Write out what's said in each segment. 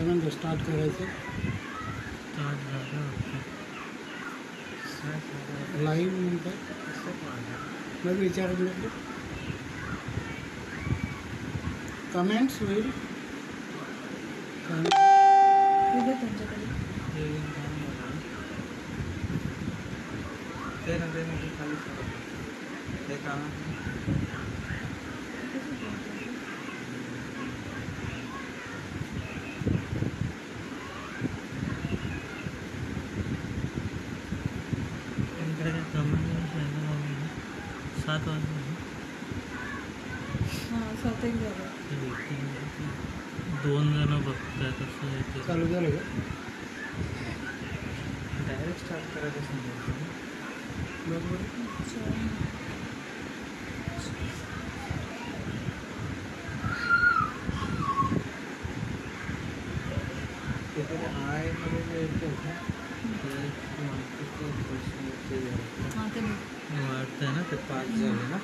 काय म्हणतो स्टार्ट करायचं लाईव्ह म्हणतात मग विचारलं की कमेंट्स होईल सात वाजता दोन जण बघतात असं येते चालू झालं का डायरेक्ट स्टार्ट करायचं समजा बरोबर आयमध्ये येतं वाटतंय ना ते 5 झाले ना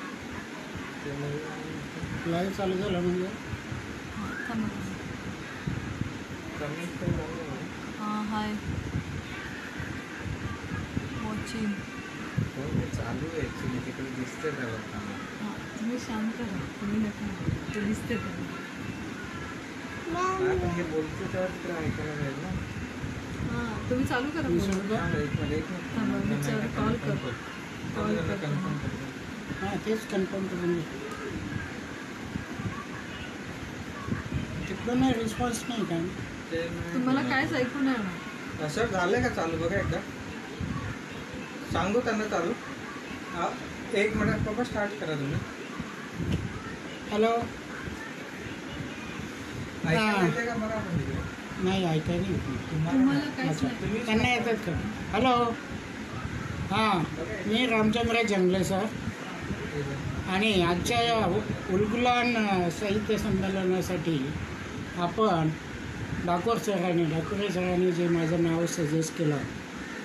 लाईव्ह चालू झालं म्हणजे हाय वॉचिंग चालू आहे ॲक्च्युली तिकडे दिसते त्याला तुम्ही शांत करा तुम्ही नका ते दिसते हे बोलतो तेव्हा तिकडे ऐकायला मिळेल ना हां तुम्ही चालू करा कॉल करतो हां तेच कन्फर्म करून तिकडून नाही रिस्पॉन्स नाही काय तुम्हाला कायच ऐकू नाही येणार असं झालंय का चालू बघा एकदा सांगू त्यांना चालू 1 मिनिट पप्पा स्टार्ट करा तुम्ही हॅलो ऐकायला येते का बघा आपण तिकडे नाही ऐकाय नाही तुम्हाला काहीच अच्छा नाही त्यांना येतात का हॅलो हां मी रामचंद्र जंगले सर आणि आजच्या या उलगुलान साहित्य संमेलनासाठी आपण डाकोर सरांनी जे माझं नाव सजेस्ट केलं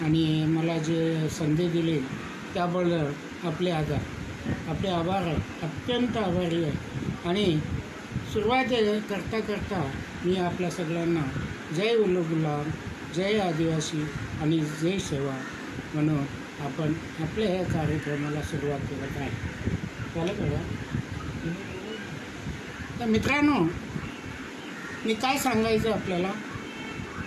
आणि मला जे संधी दिली त्याबद्दल आपले आभार आहे अत्यंत आभारी आहे आणि सुरुवात करता मी आपल्या सगळ्यांना जय उलगुलान जय आदिवासी आणि जय सेवा म्हणून आपण आपल्या ह्या कार्यक्रमाला सुरुवात करत आहे झालं बघा तर मित्रांनो मी काय सांगायचं आपल्याला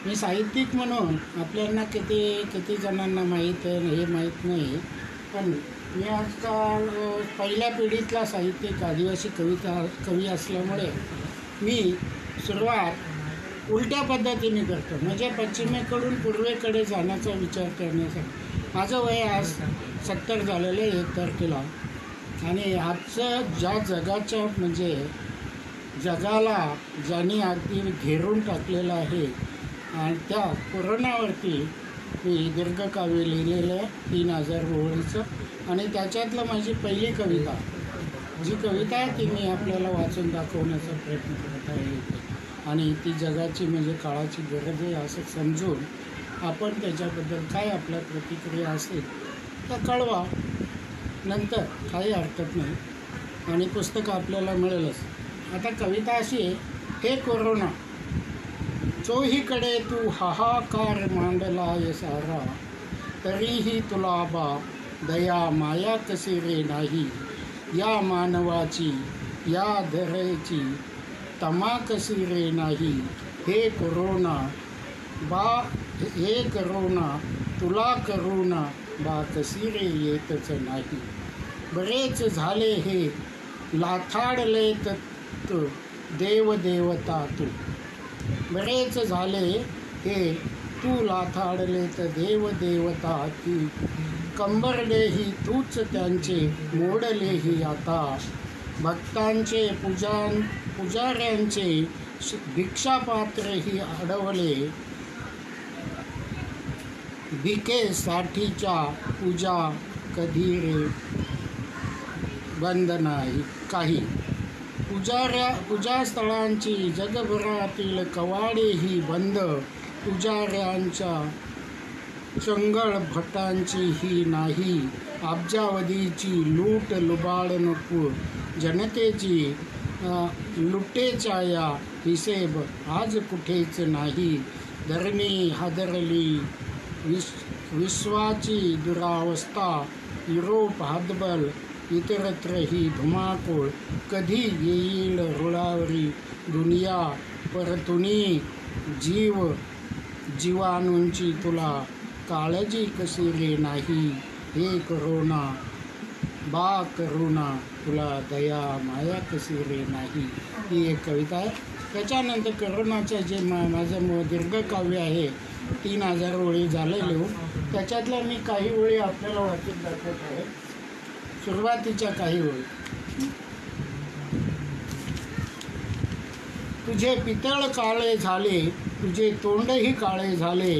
मी साहित्यिक म्हणून आपल्याला किती जणांना माहीत आहे हे माहीत नाही पण मी आजकाल पहिल्या पिढीतला साहित्यिक आदिवासी कवी असल्यामुळे मी सुरुवात उलट्या पद्धतीने करतो म्हणजे पश्चिमेकडून पूर्वेकडे जाण्याचा विचार करण्यासाठी माझं वय आज 70 झालेलं आहे 1 तारखेला आणि आजचं ज्या जगाच्या म्हणजे जगाला ज्यांनी अगदी घेरून टाकलेलं आहे आणि त्या कोरोनावरती मी दीर्घकाव्य लिहिलेलं आहे 3000 ओळीचं आणि त्याच्यातलं माझी पहिली कविता जी कविता आहे ती मी आपल्याला वाचून दाखवण्याचा प्रयत्न करत आहे आणि ती जगाची म्हणजे काळाची गरज आहे असं समजून आपण त्याच्याबद्दल काय आपल्या प्रतिक्रिया असेल तर कळवा नंतर काही हरकत नाही आणि पुस्तकं आपल्याला मिळेलच आता कविता अशी आहे हे कोरोना चोहीकडे तू हाहाकार मांडलाय सारा तरीही तुला बा दया माया कसे रे नाही या मानवाची या धरेची तमा कशी रे नाही हे कोरोना तुला करुणा बा कशी रे येतच नाही बरेच झाले हे लाथाडले तत् देवदेवता तू बरेच झाले हे तू लाथाडले तर देवदेवता ती कंबरलेही तूच त्यांचे मोडलेही आता भक्तांचे पुजाऱ्यांचे भिक्षापात्रही अडवले भिकेसाठीच्या पूजा कधी रे बंद नाही काही पूजास्थळांची जगभरातील कवाडेही बंद पुजाऱ्यांच्या चंगळ भटांची ही नाही अब्जावधीची लूट लुबाड नको जनतेची लुटेच्या या हिसेब आज कुठेच नाही. धरणी हादरली, विश्वाची दुरावस्था, युरोप हातबल, इतरत्र ही धुमाकूळ. कधी येईल रुळावरी दुनिया, परतुनी जीवाणूंची तुला काळजी कशी रे नाही. हे करोना बा करुणा, तुला दया माया कशी रे नाही. ही एक कविता आहे. त्याच्यानंतर करोनाचं जे माझं दीर्घकाव्य आहे 3000 ओळी झालं लिहून. त्याच्यातल्या मी काही ओळी आपल्याला वाचून दाखवत आहे. सुरुवातीच्या काही ओळी. तुझे पितळ काळे झाले, तुझे तोंडही काळे झाले.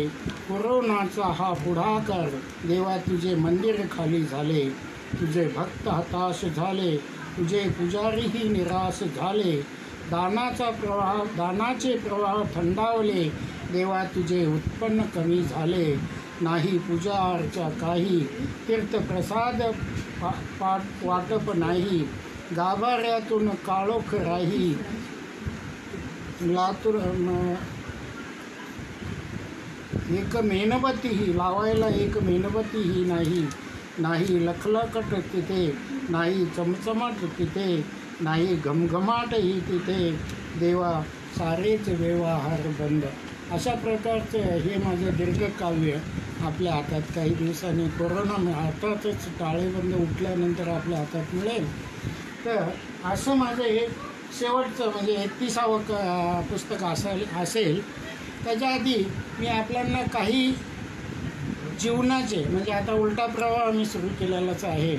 कोरोनाचा हा पुढाकार, देवा तुझे मंदिर खाली झाले. तुझे भक्त हताश झाले, तुझे पुजारीही निराश झाले. दानाचे प्रवाह थंडावले, देवा तुझे उत्पन्न कमी झाले. नाही पूजा अर्चा काही, तीर्थप्रसाद वाटप नाही. गाभाऱ्यातून काळोख राही, एक मेणबत्तीही लावायला एक मेणबत्तीही नाही. नाही लखलखट तिथे, नाही चमचमाट तिथे, नाही घमघमाटही तिथे. देवा सारेच व्यवहार बंद. अशा प्रकारचं हे माझं दीर्घकाव्य आपल्या हातात काही दिवसांनी कोरोना हातातच टाळेबंद उठल्यानंतर आपल्या हातात मिळेल. तर असं माझं हे शेवटचं म्हणजे 31वं पुस्तक असेल. त्याच्या आधी मी आपल्यांना काही जीवनाचे म्हणजे आता उलटा प्रवाह मी सुरू केलेलाच आहे.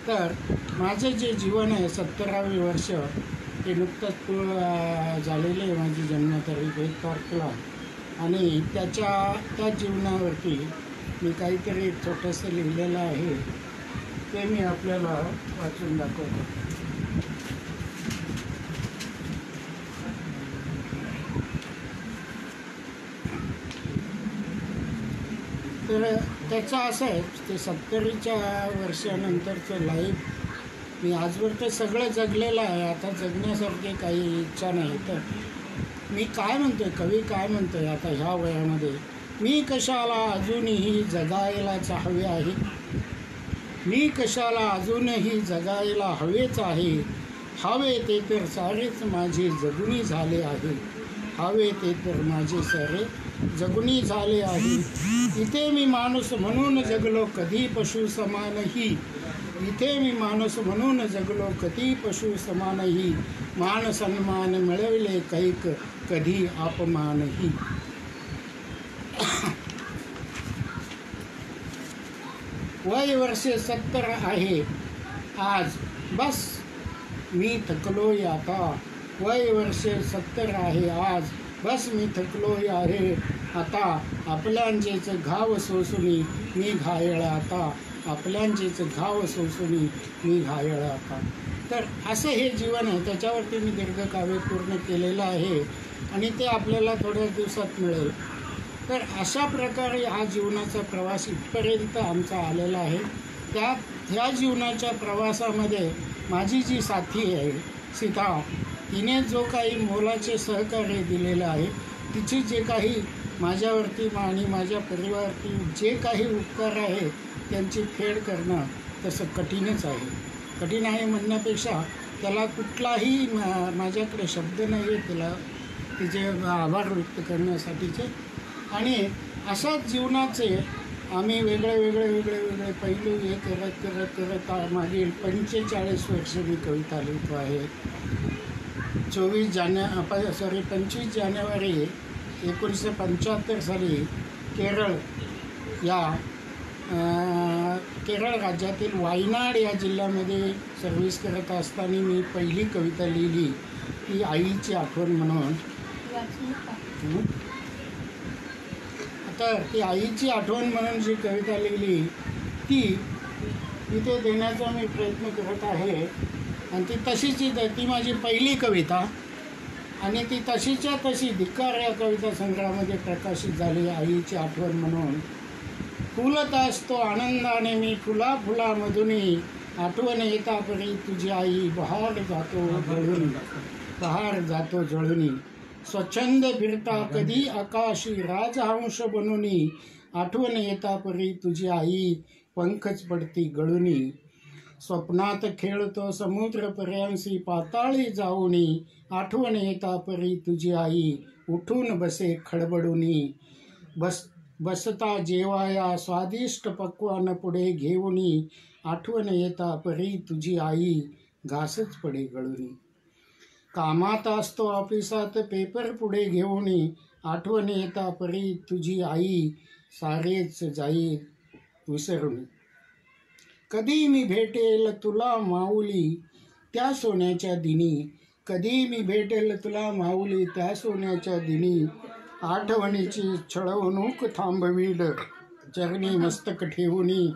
तर माझं जे जीवन आहे 17वे वर्ष ते नुकतंच झालेलं आहे. माझी जन्मतारीख 1 तारखेला आणि त्या जीवनावरती मी काहीतरी छोटंसं लिहिलेलं आहे. ते मी आपल्याला वाचून दाखवतो. तर त्याचं असं आहे ते 70च्या वर्षानंतरचं लाईफ मी आजवर तर सगळं जगलेलं आहे. आता जगण्यासारखे काही इच्छा नाही. तर मी काय म्हणतो आहे, कवी काय म्हणतो आहे आता ह्या वयामध्ये, मी कशाला अजूनही जगायलाच हवे आहे. मी कशाला अजूनही जगायला हवेच आहे. हवे ते तर सारेच माझे जगुनी झाले आहे. हवे ते तर माझे सारे जगुनी झाले आहे. इथे मी माणूस म्हणून जगलो कधी पशु समानही. इथे मी माणूस म्हणून जगलो कधी पशु समानही. मान सन्मान मिळविले कैक कधी अपमानही. वय वर्षे 70 आहे आज, बस मी थकलोय आता. वय वर्षे 70 आहे आज, बस मी थकलोय आहे आता. आपल्यांचेच घाव सोसुनी मी घायल आता. आपल्यांचेच घाव सोसुनी मी घायल आता. तर असं हे जीवन आहे. त्याच्यावरती मी दीर्घकाव्य पूर्ण केलेलं आहे आणि ते आपल्याला थोड्याच दिवसात मिळेल. तर अशा प्रकारे हा जीवनाचा प्रवास इथपर्यंत आमचा आलेला आहे. ह्या जीवनाच्या प्रवासामध्ये माझी जी साथी आहे सीता, तिने जो काही मोलाचे सहकार्य दिलेलं आहे, तिची जे काही माझ्यावरती आणि माझ्या परिवारावरती जे काही उपकार आहे त्यांची फेड करणं तसं कठीणच आहे. कठीण आहे म्हणण्यापेक्षा त्याला कुठलाही माझ्याकडे शब्द नाही आहे त्याला तिचे आभार व्यक्त करण्यासाठीचे. आणि अशाच जीवनाचे आम्ही वेगळे पैलू हे करत मागील 45 वर्ष मी कविता लिहितो आहे. 25 जानेवारी 1975 साली केरळ राज्यातील वायनाड या जिल्ह्यामध्ये सर्व्हिस करत असताना मी पहिली कविता लिहिली ती आईची आठवण म्हणून. तर ती आईची आठवण म्हणून जी कविता लिहिली ती इथे देण्याचा मी प्रयत्न करत आहे. आणि ती तशीच ती माझी पहिली कविता आणि ती तशीच्या तशी धिक्कार या कविता संग्रहामध्ये प्रकाशित झाली आईची आठवण म्हणून. फुलत असतो आनंदाने मी फुलामधूनही, आठवण येता परी तुझी आई बहार जातो जळुनी स्वच्छंद फिरता कधी आकाशी राजहंस बनूनी आठवण येता परी तुझी आई पंखच पडती गळुनी स्वप्नात खेळतो समुद्रपर्यांशी पाताळी जाऊनी आठवण येता परी तुझी आई उठून बसे खडबडुनी बसता जेवाया स्वादिष्ट पक्वान पुढे घेऊनी आठवण येता परी तुझी आई घासच पडे गळुनी कामात असतो ऑफिसात पेपर पुढे घेऊनी आठवण येता परी तुझी आई सारेच जाई विसरुनी कधी मी भेटेल तुला माऊली त्या सोन्याच्या दिनी कधी मी भेटेल तुला माऊली त्या सोन्याच्या दिनी आठवणीची छळवणूक थांबवील चरणी मस्तक ठेवूनी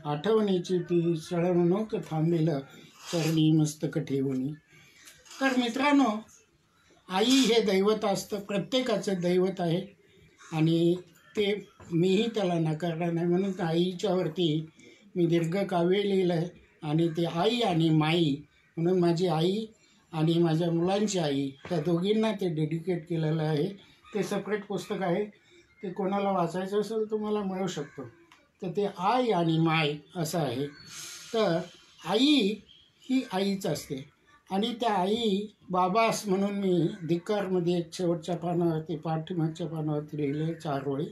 आठवणीची ती छळवणूक थांबविल चरणी मस्तक ठेवूनी. तर मित्रांनो, आई हे दैवत असतं, प्रत्येकाचं दैवत आहे आणि ते मीही त्याला नाकारणार नाही. म्हणून आईच्यावरती मी दीर्घ काव्य लिहिलं आहे आणि ते आई आणि माई म्हणून माझी आई आणि माझ्या मुलांची आई त्या दोघींना ते डेडिकेट केलेलं आहे. ते सेपरेट पुस्तक आहे, ते कोणाला वाचायचं असेल तुम्हाला मिळू शकतो. तर ते आई आणि माय असं आहे. तर आई ही आईच असते आणि त्या आई बाबास म्हणून मी धिक्कारमध्ये एक शेवटच्या पानावरती पाठीमागच्या पानावरती लिहिले 4 ओळी.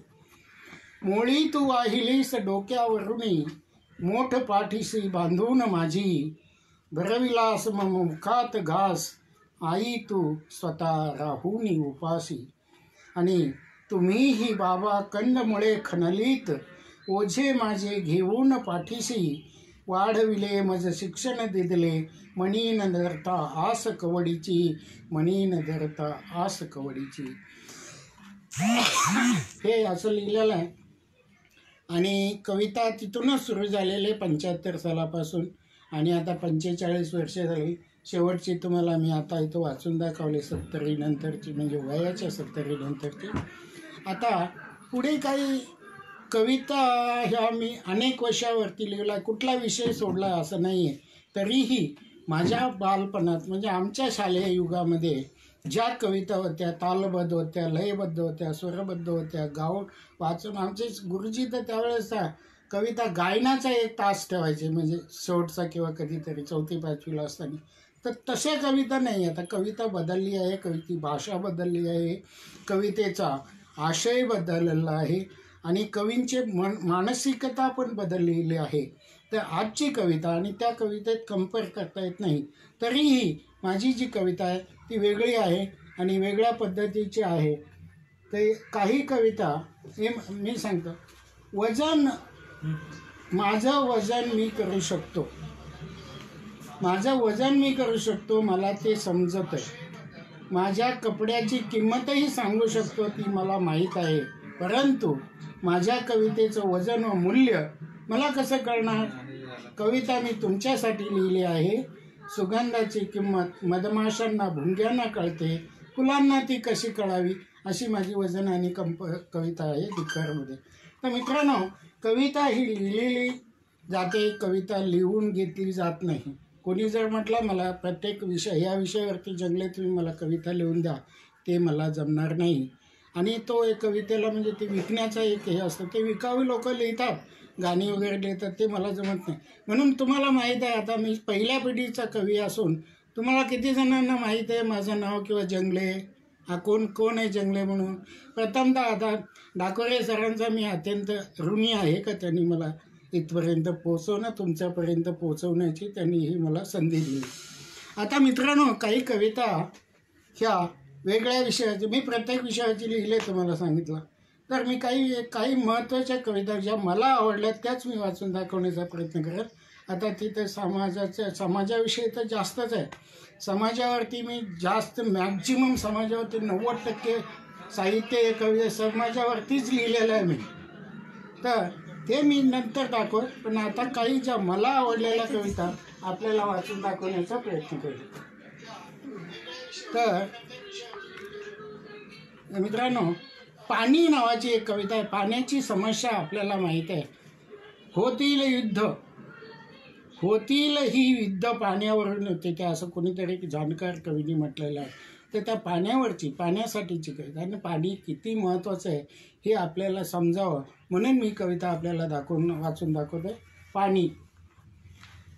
मोळी तू वाहिलीस डोक्यावरुनी मोठ पाठीशी बांधून माझी भरविलास मम मुखात घास आई तू स्वतः राहुनी उपासी आणि तुम्हीही बाबा कंदमुळे खनलीत ओझे माझे घेऊन पाठीशी वाढविले मज शिक्षण दिदले मनीन धरता आस कवडीची मनीन धरता आस कवडीची. हे असं लिहिलेलं आहे आणि कविता तिथूनच सुरू झालेले 75 सालापासून आणि आता 45 वर्ष झाली. शेवटची तुम्हाला मी आता इथं वाचून दाखवले 70 नंतरची, म्हणजे वयाच्या 70 नंतरची. आता पुढे काही कविता ह्या मी अनेक वर्षावरती लिहिला, कुठला विषय सोडला असं नाही आहे. तरीही माझ्या बालपणात म्हणजे आमच्या शालेय युगामध्ये ज्या कविता होत्या तालबद्ध होत्या, लयबद्ध होत्या, स्वरबद्ध होत्या, गाऊन वाचून आमचे गुरुजी तर त्यावेळेस कविता गायनाचा 1 तास ठेवायचे, म्हणजे शेवटचा किंवा कधीतरी 4वी-5वीला असताना. तर तशा कविता नाही. आता कविता बदलली आहे, कवितेची भाषा बदलली आहे, कवितेचा आशय बदललेला आहे आणि कवींची मानसिकता पण बदललेली आहे. तर आजची कविता आणि त्या कवितेत कंपेअर करता येत नाही. तरीही माझी जी कविता आहे ती वेगळी आहे आणि वेगळ्या पद्धतीची आहे. ते काही कविता हे मी सांगतो. वजन, माझं वजन मी करू शकतो, माझं वजन मी करू शकतो, मला ते समजत आहे. माझ्या कपड्याची किंमतही सांगू शकतो, ती मला माहीत आहे. परंतु माझ्या कवितेचं वजन व मूल्य मला कसं कळणार? कविता मी तुमच्यासाठी लिहिली आहे. सुगंधाची किंमत मधमाशांना भुंग्यांना कळते, फुलांना ती कशी कळावी, अशी माझी वजन आणि कविता आहे धिक्कारमध्ये. तर मित्रांनो, कविता ही लिहिलेली जाते, कविता लिहून घेतली जात नाही. कोणी जर म्हटलं मला प्रत्येक या विषयावरती जंगले तुम्ही मला कविता लिहून द्या, ते मला जमणार नाही. आणि तो एक कवितेला म्हणजे ते विकण्याचा एक हे असतं, ते विकावी लोक लिहितात, गाणी वगैरे लिहितात, ते मला जमत नाही. म्हणून तुम्हाला माहीत आहे, आता मी पहिल्या पिढीचा कवी असून तुम्हाला किती जणांना माहीत आहे माझं नाव किंवा जंगले हा कोण आहे जंगले म्हणून? प्रथमतः आता डाकोरे सरांचा मी अत्यंत ऋणी आहे का त्यांनी मला इथपर्यंत पोचवणं, तुमच्यापर्यंत पोचवण्याची त्यांनी ही मला संधी दिली. आता मित्रांनो, काही कविता ह्या वेगळ्या विषयाची, मी प्रत्येक विषयाची लिहिले तुम्हाला सांगितलं. तर मी काही महत्त्वाच्या कविता ज्या मला आवडल्या त्याच मी वाचून दाखवण्याचा प्रयत्न करत. आता तिथं समाजाविषयी तर जास्तच आहे. समाजावरती मी जास्त मॅक्झिमम समाजावरती 90% साहित्य कविता समाजावरतीच लिहिलेलं आहे मी. तर ते मी नंतर दाखवत, पण आता काही ज्या मला आवडलेल्या कविता आपल्याला वाचून दाखवण्याचा प्रयत्न करू. तर मित्रांनो, पाणी नावाची एक कविता आहे. पाण्याची समस्या आपल्याला माहीत आहे. होतील ही युद्ध पाण्यावरून होते, ते असं कोणीतरी जाणकार कवीने म्हटलेलं आहे. तर त्या पाण्यावरची, पाण्यासाठीची कविता आणि पाणी किती महत्त्वाचं आहे हे आपल्याला समजावं म्हणून मी कविता आपल्याला वाचून दाखवतो. पाणी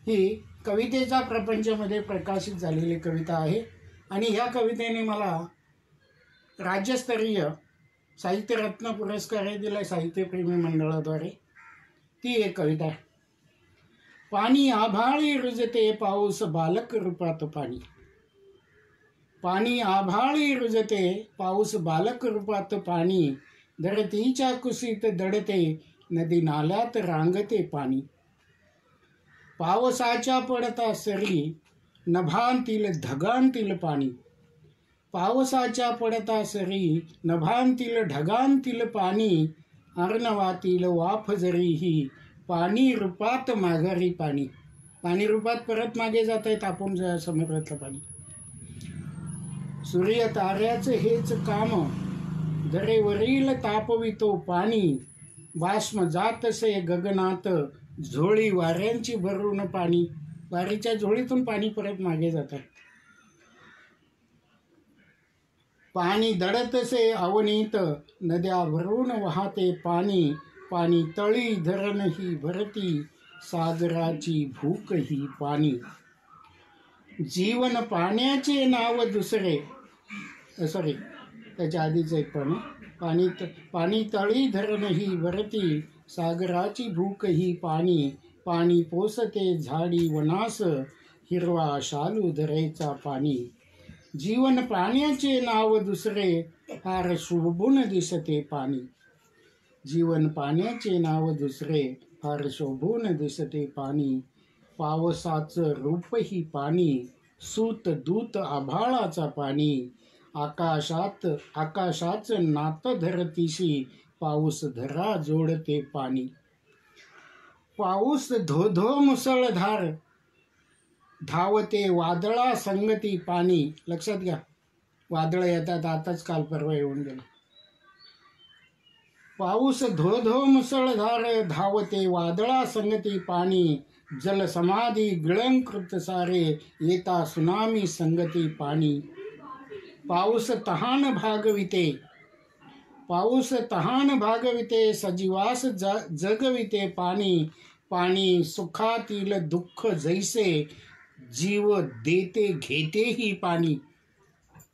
ही कवितेचा प्रपंचमध्ये प्रकाशित झालेली कविता आहे आणि ह्या कवितेने मला राज्यस्तरीय साहित्यरत्न पुरस्कारही दिला आहे साहित्यप्रेमी मंडळाद्वारे. ती एक कविता आहे. पाणी आभाळी रुजते पाऊस बालक रूपात पाणी. पाणी आभाळी रुजते पाऊस बालक रूपात पाणी. धरतीच्या कुशीत दडते नदी नाल्यात रांगते पाणी. पावसाच्या पडता सरी नभांतील ढगांतील पाणी. पावसाच्या पडता सरी नभांतील ढगांतील पाणी. अर्णवातील वाफ जरीही पाणी रूपात माघारी पाणी. पाणी रूपात परत मागे जात आहे तापून समुद्रातलं पाणी. सूर्य ताऱ्याचं हेच काम दरेवरील तापवितो पाणी. बाष्म जातसे गगनात झोळी वाऱ्यांची भरून पाणी. वारीच्या झोळीतून पाणी परत मागे जातं. पाणी दडतसे अवनीत नद्या भरून वाहते पाणी. पाणी तळी धरण ही भरती सागराची भूक ही पाणी. जीवन पाण्याचे नाव दुसरे त्याच्या आधीच एक पाणी तळी धरण ही भरती सागराची भूक ही पाणी. पाणी पोसते झाडी वनास हिरवा शालू धरेचा पाणी. जीवन पाण्याचे नाव दुसरे फार शोभून दिसते पाणी. जीवन पाण्याचे नाव दुसरे फार शोभून दिसते पाणी. पावसाचं रूप ही पाणी सूत दूत आभाळाचा पाणी. आकाशाचं नातं धरतीशी पाऊस धरा जोडते पाणी. पाऊस धोधो मुसळधार धावते वादळा संगती पाणी. लक्षात घ्या, वादळ येतात, आताच काल परवा येऊन गेलं. पाऊस धोधो मुसळधार धावते वादळा संगती पाणी. जलसमाधी गिळंकृत सारे येता सुनामी संगती पाणी. पाऊस तहान भागविते सजीवास जगविते पाणी. पाणी सुखातील दुःख जैसे जीव देते घेते ही पाणी.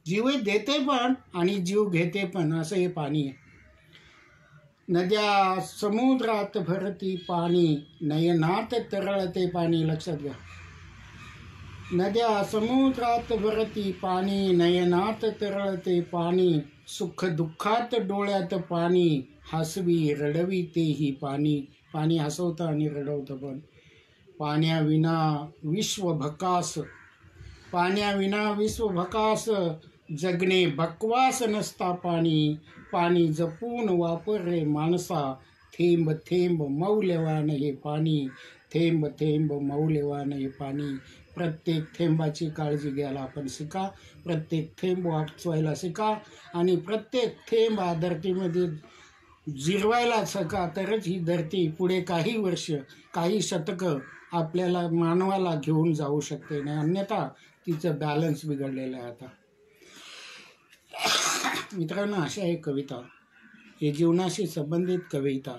जीव देते पण आणि जीव घेते पण, असं हे पाणी आहे. नद्या समुद्रात भरती पाणी नयनात तरळते पाणी. लक्षात घ्या, नद्या समुद्रात भरती पाणी नयनात तरळते पाणी. सुख दुःखात डोळ्यात पाणी हसवी रडविते ही पाणी. पाणी हसवतं आणि रडवतं पण. पाण्याविना विश्व भकास जगणे बकवास नसता पाणी. पाणी जपून वापर रे माणसा थेंब थेंब मौल्यवान हे पाणी. थेंब थेंब मौल्यवान हे पाणी. प्रत्येक थेंबाची काळजी घ्यायला आपण शिका. प्रत्येक थेंब वाचवायला शिका आणि प्रत्येक थेंब धरतीमध्ये जिरवायला शिका. तरच ही धरती पुढे काही वर्ष काही शतकं आपल्याला मानवाला घेऊन जाऊ शकते. नाही अन्यथा तिचं बॅलन्स बिघडलेलं आहे. आता मित्रांनो, अशा एक कविता, हे जीवनाशी संबंधित कविता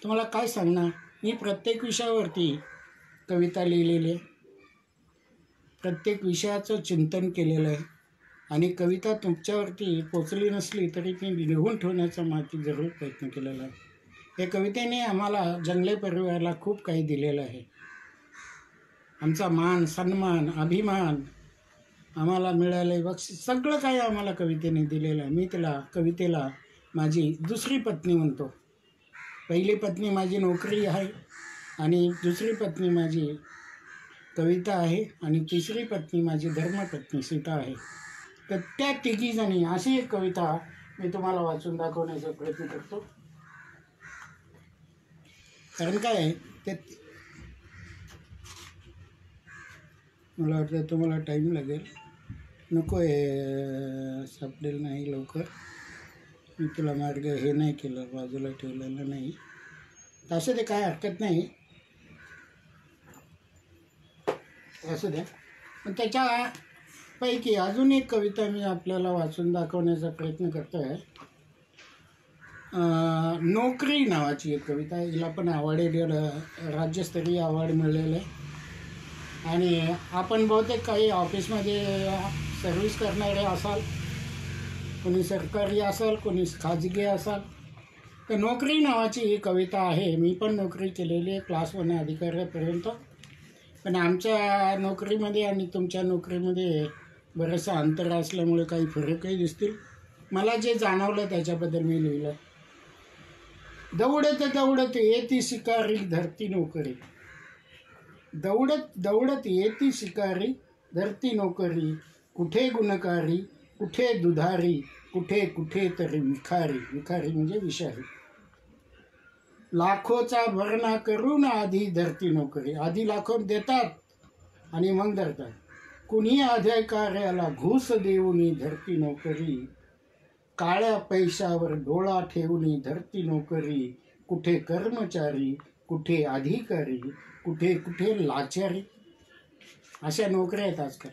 तुम्हाला काय सांगणार. मी प्रत्येक विषयावरती कविता लिहिलेली आहे. प्रत्येक विषयाचं चिंतन केलेलं आहे आणि कविता तुमच्यावरती पोचली नसली तरी ती लिहून ठेवण्याचा माझी जरूर प्रयत्न केलेला आहे. या कवितेने आम्हाला जंगले परिवाराला खूप काही दिलेलं आहे. आमचा मान सन्मान अभिमान आम्हाला मिळालं, बक्षीस सगळं काही आम्हाला कवितेने दिलेलं आहे. मी कवितेला माझी दुसरी पत्नी म्हणतो. पहिली पत्नी माझी नोकरी आहे आणि दुसरी पत्नी माझी कविता आहे आणि तिसरी पत्नी माझी धर्मपत्नी सीता आहे. तर त्या तिघीजणी अशी एक कविता मी तुम्हाला वाचून दाखवण्याचा प्रयत्न करतो. कारण काय ते मला वाटतं तुम्हाला टाईम लागेल. नको आहे, सापडेल नाही लवकर. मी तुला मार्ग हे नाही केलं, बाजूला ठेवलेलं नाही. तसं ते काय हरकत नाही. असू द्या. पण त्याच्यापैकी अजून एक कविता मी आपल्याला वाचून दाखवण्याचा प्रयत्न करतो आहे. नोकरी नावाची एक कविता आहे. हिला पण अवॉर्डेड, राज्यस्तरीय अवॉर्ड मिळलेलं आहे. आणि आपण बहुतेक काही ऑफिसमध्ये सर्व्हिस करणारे असाल, कोणी सरकारी असाल, कोणी खाजगी असाल, तर नोकरी नावाची ही कविता आहे. मी पण नोकरी केलेली आहे क्लास 1 अधिकाऱ्यापर्यंत. पण आमच्या नोकरीमध्ये आणि तुमच्या नोकरीमध्ये बरंचसं अंतर असल्यामुळे काही फरकही दिसतील. मला जे जाणवलं त्याच्याबद्दल मी लिहिलं. दौडत दौडत येती शिकारी धरती नोकरी, दौडत दौडत येती शिकारी धरती नोकरी, कुठे गुणकारी कुठे दुधारी, कुठे कुठे तरी विखारी. विखारी म्हणजे विषारी. लाखोचा भरणा करून आधी धरती नोकरी. आधी लाखो देतात आणि मग धरतात. कुणी अधिकाऱ्याला घूस देऊनी धरती नोकरी, काळ्या पैशावर डोळा ठेवूनी धरती नोकरी, कुठे कर्मचारी कुठे अधिकारी, कुठे कुठे लाचारी. अशा नोकऱ्या आहेत आजकाल.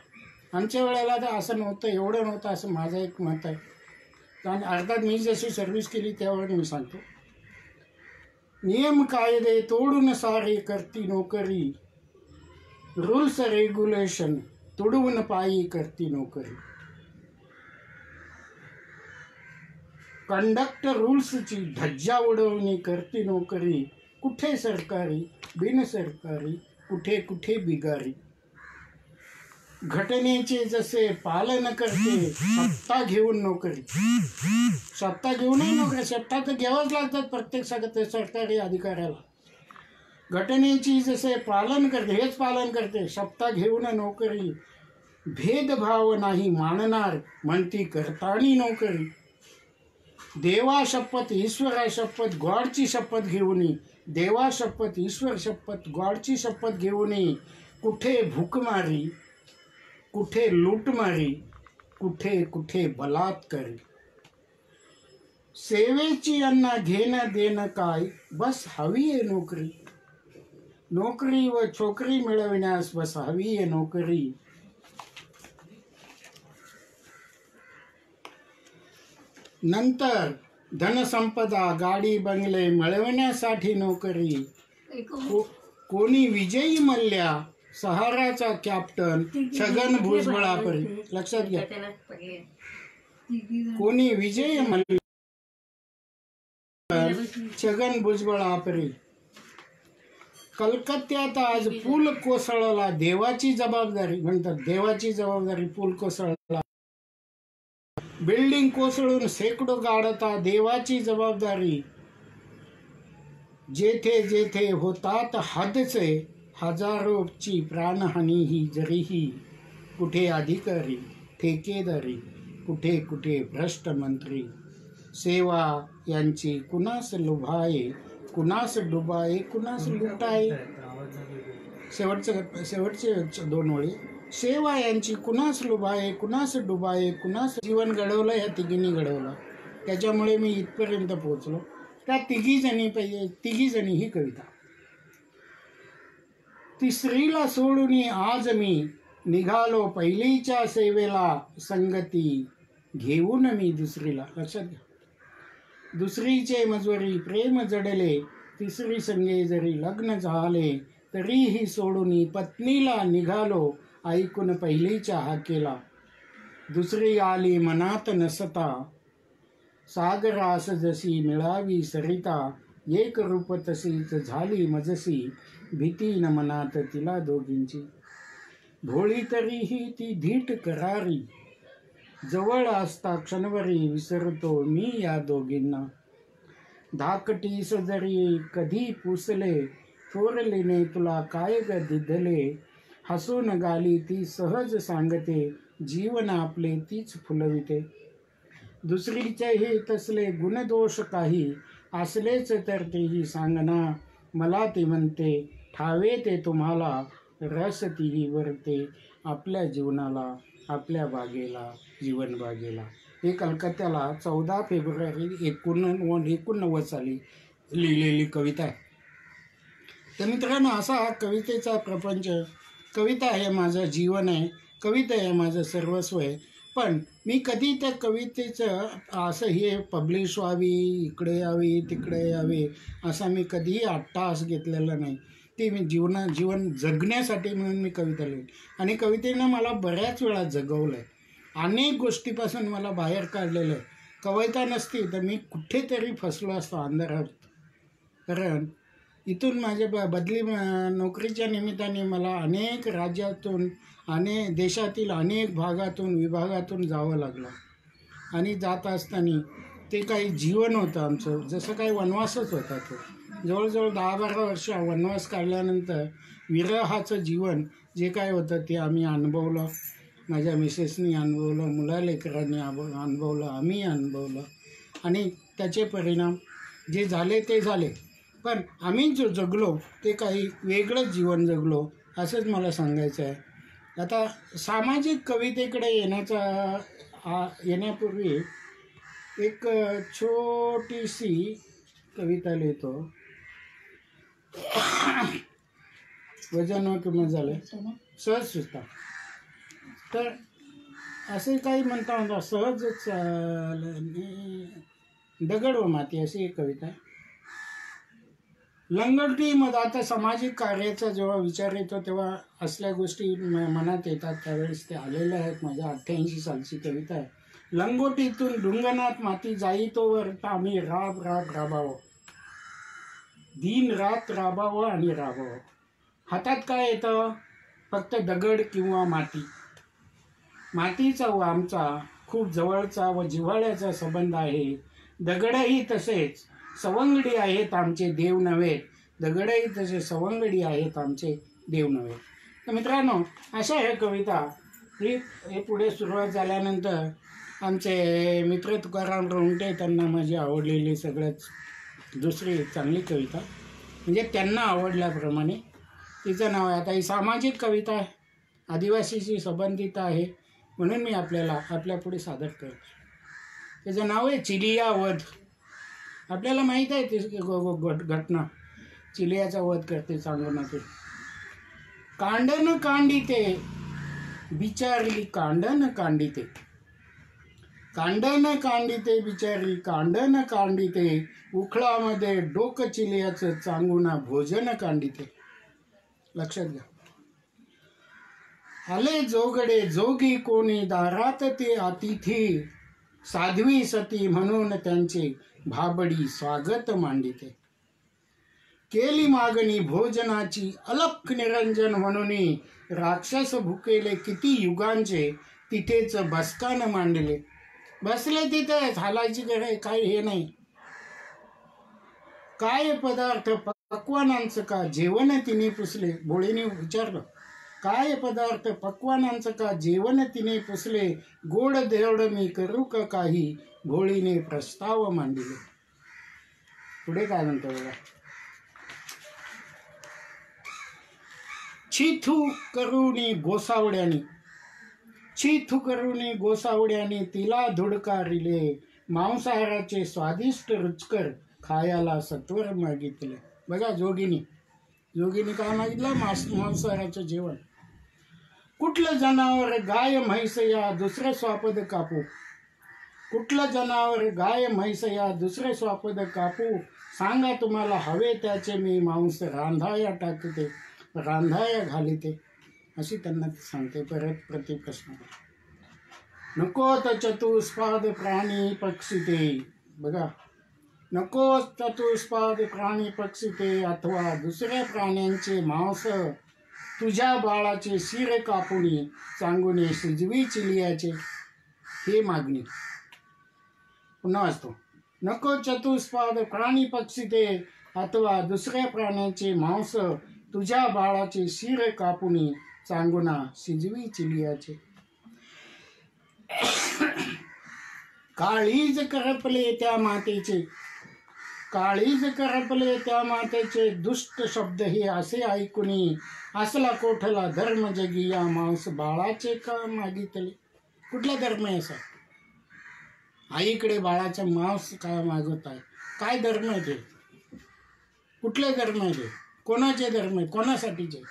आमच्या वेळेला तर असं नव्हतं, एवढं नव्हतं असं माझं एक मत आहे. कारण अर्थात मी जशी सर्व्हिस केली त्यावर मी सांगतो. नियम कायदे तोडून सारे करती नोकरी, रूल्स रेग्युलेशन तुडवून पायी करती नोकरी. कंडक्ट रूल्सची धज्जा उडवणी करती नोकरी, कुठे सरकारी बिन सरकारी कुठे कुठे बिगारी. घटनेचे जसे पालन करते सत्ता घेऊन नोकरी. सत्ता घेऊनही नोकरी, सत्ता तर घ्यावंच लागतात प्रत्येक सरकारी अधिकाऱ्याला. घटनेची जसे पालन करते, हेच पालन करते, सत्ता घेऊन नोकरी. भेदभाव नाही मानणार म्हणती करतानी नोकरी. देवा शपथ ईश्वरा शपथ गॉडची शपथ घेऊनी, देवा शपथ ईश्वर शपथ गॉडची शपथ घेऊनी, कुठे भूकमारी कुठे लूटमारी, कुठे कुठे बलात्कारी. सेवेची यांना घेणं देणं काय, बस हवी आहे नोकरी. नोकरी व छोकरी मिळविण्यास बस हवी आहे नोकरी. नंतर धनसंपदा गाडी बंगले मिळवण्यासाठी नोकरी. कोणी विजयी मल्ल्या सहाराचा कॅप्टन छगन भुजबळापरी. लक्षात घ्या, कोणी विजयी मल्ल्या छगन भुजबळापरी. कलकत्त्यात आज पूल कोसळला देवाची जबाबदारी. म्हणतात देवाची जबाबदारी पूल कोसळला. बिल्डिंग कोसळून शेकडो गाडता देवाची जबाबदारी. जेथे जेथे होतात हादसे हजारोची प्राणहानी ही जरीही, कुठे अधिकारी ठेकेदारी कुठे कुठे भ्रष्ट मंत्री. सेवा यांची कुणास लुभाये कुणास डुबाये कुणास लुटाये. शेवटचे 2 ओळी. सेवा यांची कुणास लुभाये कुणास डुबाये कुणास. जीवन घडवलं ह्या तिघींनी घडवलं, त्याच्यामुळे मी इथपर्यंत पोहोचलो. त्या तिघीजणी ही कविता. तिसरीला सोडून आज मी निघालो पहिलीच्या सेवेला, संगती घेऊन मी दुसरीला. लक्षात घ्या, दुसरीचे मजवरी प्रेम जडले, तिसरी संगे जरी लग्न झाले, तरीही सोडून पत्नीला निघालो ऐकून पहिलीच्या हाकेला. दुसरी आली मनात नसता, सागरास जशी मिळावी सरिता, एक रूप तशीच झाली मजसी, भीती न मनात तिला दोघींची. भोळी तरीही ती धीट करारी, जवळ असता क्षणभरी विसरतो मी या दोघींना. धाकटीस जरी कधी पुसले, थोरलीने तुला काय ग दिधले, हसून गाली ती सहज सांगते, जीवन आपले तीच फुलविते. दुसरीचेही तसले गुणदोष काही असलेच तर तेही सांगना, मला ती म्हणते ठावे ते तुम्हाला, रस तीही वरते आपल्या जीवनाला आपल्या बागेला जीवन बागेला. हे कलकत्त्याला 14 फेब्रुवारी 1989 साली लिहिलेली कविता आहे. तर मित्रांनो, असा हा कवितेचा प्रपंच कविता हे माझं जीवन आहे, कविता हे माझं सर्वस्व आहे. पण मी कधी त्या कवितेचं असं हे पब्लिश व्हावी, इकडे यावी तिकडे यावी असा मी कधीही अट्टाहास घेतलेला नाही. ती मी जीवन जगण्यासाठी म्हणून मी कविता लिहिली. आणि कवितेनं मला बऱ्याच वेळा जगवलं आहे, अनेक गोष्टीपासून मला बाहेर काढलेलं आहे. कविता नसती तर मी कुठेतरी फसलो असतो अंधारात. कारण इथून माझ्या बदली नोकरीच्या निमित्ताने मला अनेक राज्यातून देशातील अनेक भागातून विभागातून जावं लागलं. आणि जात असताना ते काही जीवन होतं आमचं, जसं काही वनवासच होता. तो जवळजवळ 10-12 वर्ष वनवास काढल्यानंतर विरहाचं जीवन जे काय होतं ते आम्ही अनुभवलं. माझ्या मिसेसनी अनुभवलं, मुलालेकरांनी अनुभवलं, आम्ही अनुभवलं. आणि त्याचे परिणाम जे झाले ते झाले. पण आम्ही जो जगलो ते काही वेगळंच जीवन जगलो असंच मला सांगायचं आहे. आता सामाजिक कवितेकडे येण्यापूर्वी एक छोटीशी कविता लिहितो. वजन किंमत झालं सहज सुचता. तर असे काही म्हणता सहज दगड व माती अशी एक कविता आहे. लंगोटीमध्ये आता सामाजिक कार्याचा जेव्हा विचार येतो तेव्हा असल्या गोष्टी मनात येतात. त्यावेळेस ते आलेल्या आहेत. माझ्या 88 सालची कविता आहे. लंगोटीतून डुंगणात माती जाई तोवर आम्ही राब राब राबावं, दिन रात राबावं आणि राबावं. हातात काय येतं? फक्त दगड किंवा माती. मातीचा व आमचा खूप जवळचा व जिव्हाळ्याचा संबंध आहे. दगडही तसेच सवंगडी आहेत आमचे देव नव्हे. दगडही तसे सवंगडी आहेत आमचे देव नव्हे. तर मित्रांनो, अशा ह्या कविता हे पुढे सुरुवात झाल्यानंतर आमचे मित्र तुकाराम रोंगटे त्यांना माझी आवडलेली सगळ्यात दुसरी चांगली कविता, म्हणजे त्यांना आवडल्याप्रमाणे तिचं नाव आहे. आता ही सामाजिक कविता आहे, आदिवासीशी संबंधित आहे, म्हणून मी आपल्या पुढे सादर करतो. त्याचं नाव आहे चिलिया वध. आपल्याला माहीत आहे ती घटना. चिलियाचा वध करते चांगोनातून. कांडन कांडिते बिचारी कांडन कांडिते, कांडन कांडिते बिचारी कांडन कांडिते, उखळामध्ये डोकं चिलियाचं चांगुना भोजन कांडिते. लक्षात घ्या. आले जोगडे जोगी कोणी दारात ते अतिथी, साध्वी सती म्हणून त्यांचे भाबडी स्वागत मांडिते. केली मागणी भोजनाची अलख निरंजन म्हणून, राक्षस भुकेले किती युगांचे तिथेच बसकान मांडले. बसले तिथे, हालायची काही हे नाही. काय पदार्थ पक्वानांचं का जेवण तिने पुसले. भोळीने विचारलं, काय पदार्थ पक्वानांचं का जेवण तिने पुसले. गोड देवड मी करू का काही, भोळीने प्रस्ताव मांडिले. पुढे काय म्हणतो बघा. छिथू करुणी गोसावड्यानी, छिथू करुणी गोसावड्यानी तिला धुडकारिले. मांसाहाराचे स्वादिष्ट रुचकर खायला सत्वर मागितले. बघा जोगिनी काय मागितलं? मांसाहाराचं जेवण. कुठलं जनावर गाय म्हैस या दुसरे स्वापद कापू, कुठलं जनावर गाय म्हैस या दुसरे स्वापद कापू. सांगा तुम्हाला हवे त्याचे मी मांस रांधाया टाकते, रांधाया घालिते. अशी त्यांना सांगते. परत प्रतिप्रश्न. नकोत चतुष्पाद प्राणी पक्षी ते. बघा, नको चतुष्पाद प्राणी पक्षी ते अथवा दुसऱ्या प्राण्यांचे मांस. तुझ्या बाळाचे शिर कापुनी चांगुने शिजवी चिलियाचे. हे मागणी. पुन्हा असतो. नको चतुष्पाद प्राणी पक्षी ते अथवा दुसऱ्या प्राण्यांचे मांस. तुझ्या बाळाचे शिर कापुनी चांगुना शिजवी चिलियाचे. काळीज करपले त्या मातेचे, काळीज करपले त्या मातेचे दुष्ट शब्द हे असे ऐकुनी. असला कोठला धर्म जगी या मांस बाळाचे का मागितले. कुठला धर्म आहे असा? आईकडे बाळाचं मांस काय मागवत आहे? काय धर्म आहे ते? कुठले धर्म आहे ते? कोणाचे धर्म आहे? कोणासाठीचे?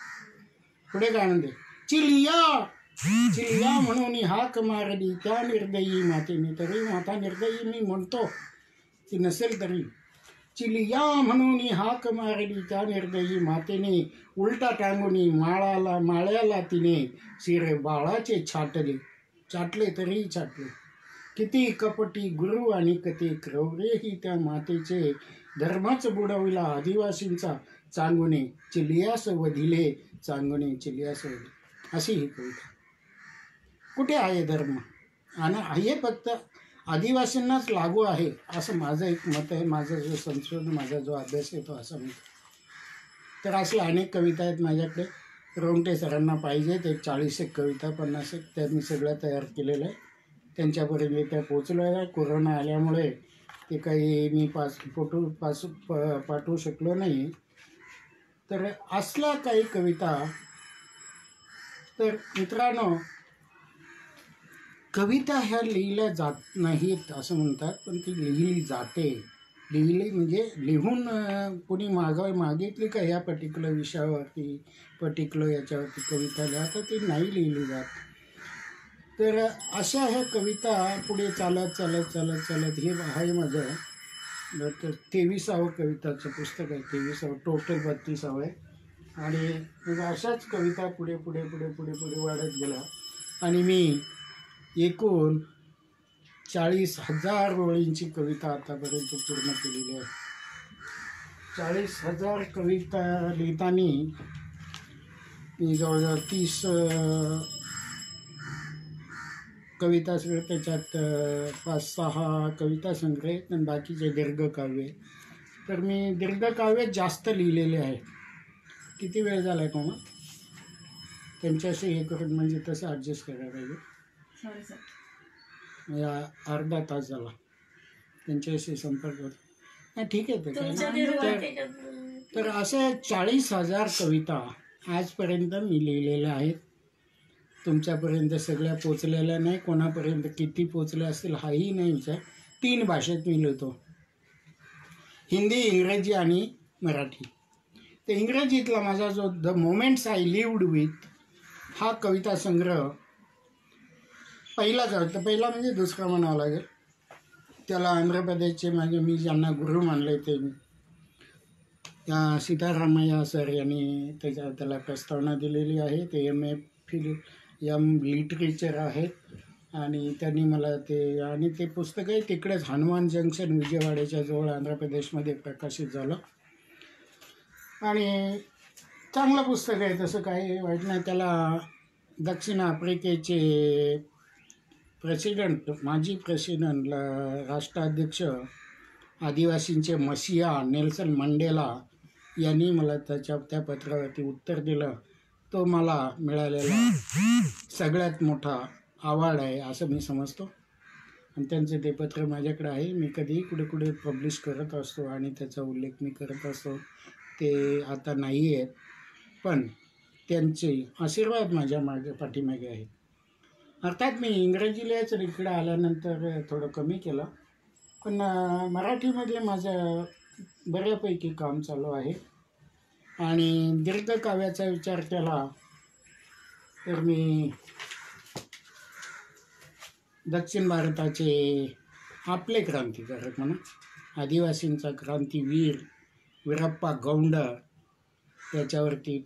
पुढे काय म्हणते, चिलिया चिलिया म्हणून हाक मारली त्या निर्दयी मातेने. तरी माता निर्दयी मी म्हणतो, ती नसेल तरी. चिलिया म्हणून हाक मारली त्या निर्दयी मातेने, उलटा टांगुनी माळ्याला तिने शिरे बाळाचे चाटले तरी चाटले. किती कपटी गुरु आणि कधी क्रौरेही त्या मातेचे, धर्मच बुडविला आदिवासींचा चांगुने, चिलियास वधिले चांगुने चिलियास वधिले. अशी ही कविता. कुठे आहे धर्म? आणि हे फक्त आदिवासींनाच लागू आहे असं माझं एक मत आहे. माझं जो संशोधन, माझा जो अभ्यास आहे तो असं म्हणतो. तर अशा अनेक कविता आहेत माझ्याकडे. रोंगटे सरांना पाहिजेत एक 40 कविता 50 त्या मी सगळ्या तयार केलेल्या आहे. त्यांच्यापर्यंत त्या पोचलेल्या. कोरोना आल्यामुळे ते काही मी पाठवू शकलो नाही. तर असल्या काही कविता. तर मित्रांनो, कविता ह्या लिहिल्या जात नाहीत असं म्हणतात, पण ती लिहिली जाते. लिहिली म्हणजे लिहून कोणी मागितली का ह्या पर्टिक्युलर विषयावरती, पर्टिक्युलर याच्यावरती कविता लिहा, तर ती नाही लिहिली जात. तर अशा ह्या कविता पुढे चालत हे आहे माझं 23वं कविताचं पुस्तक आहे. 23वं, टोटल 32वं आहे. आणि मग अशाच कविता पुढे वाढत गेला. आणि मी एकूण 40,000 ओळींची कविता आतापर्यंत पूर्ण केलेली आहे. 40,000 कविता लिहिताना मी जवळजवळ 30 कविता संग्रह, त्याच्यात 5-6 कविता संग्रह आहेत आणि बाकीचे दीर्घकाव्य. तर मी दीर्घकाव्य जास्त लिहिलेले आहे. किती वेळ झाला आहे का? त्यांच्याशी हे करून म्हणजे तसं ॲडजस्ट करायला पाहिजे. 7:30 अर्धा तास झाला त्यांच्याशी संपर्क होता. नाही ठीक आहे. तर असे 40,000 कविता आजपर्यंत मी लिहिलेल्या आहेत. तुमच्यापर्यंत सगळ्या पोचलेल्या नाही. कोणापर्यंत किती पोचल्या असतील हाही नाही विचार. 3 भाषेत मी लिहितो, हिंदी, इंग्रजी आणि मराठी. तर इंग्रजीतला माझा जो the moments I lived with हा कविता संग्रह पहिलाच आहे. पहिला म्हणजे दुसरा म्हणावं लागेल. त्याला आंध्र प्रदेशचे मी ज्यांना गुरु मानले ते सीतारामय्या सर यांनी त्याला प्रस्तावना दिलेली आहे. ते M लिटरेचर आहेत आणि त्यांनी मला ते पुस्तक आहे तिकडेच हनुमान जंक्शन विजयवाड्याच्या जवळ आंध्र प्रदेशमध्ये प्रकाशित झालं. आणि चांगलं पुस्तक आहे, तसं काही वाईट नाही. त्याला दक्षिण आफ्रिकेचे माजी प्रेसिडेंट, राष्ट्राध्यक्ष, आदिवासींचे मसिहा नेल्सन मंडेला यांनी मला त्या पत्रावरती उत्तर दिलं. तो मला मिळालेला सगळ्यात मोठा अवॉर्ड आहे असं मी समजतो. आणि त्यांचं ते पत्र माझ्याकडे आहे. मी कधीही कुठे पब्लिश करत असतो आणि त्याचा उल्लेख मी करत असतो. ते आता नाही आहेत, पण त्यांचे आशीर्वाद माझ्या पाठीमागे आहेत. अर्थात मी इंग्रजी लिहायचं इकडे आल्यानंतर थोडं कमी केलं, पण मराठीमध्ये माझं बऱ्यापैकी काम चालू आहे. आणि दीर्घकाव्याचा विचार केला तर मी दक्षिण भारताचे आपले क्रांतिकारक म्हणा, आदिवासींचा क्रांतीवीर वीरप्पा गौंड याच्यावरती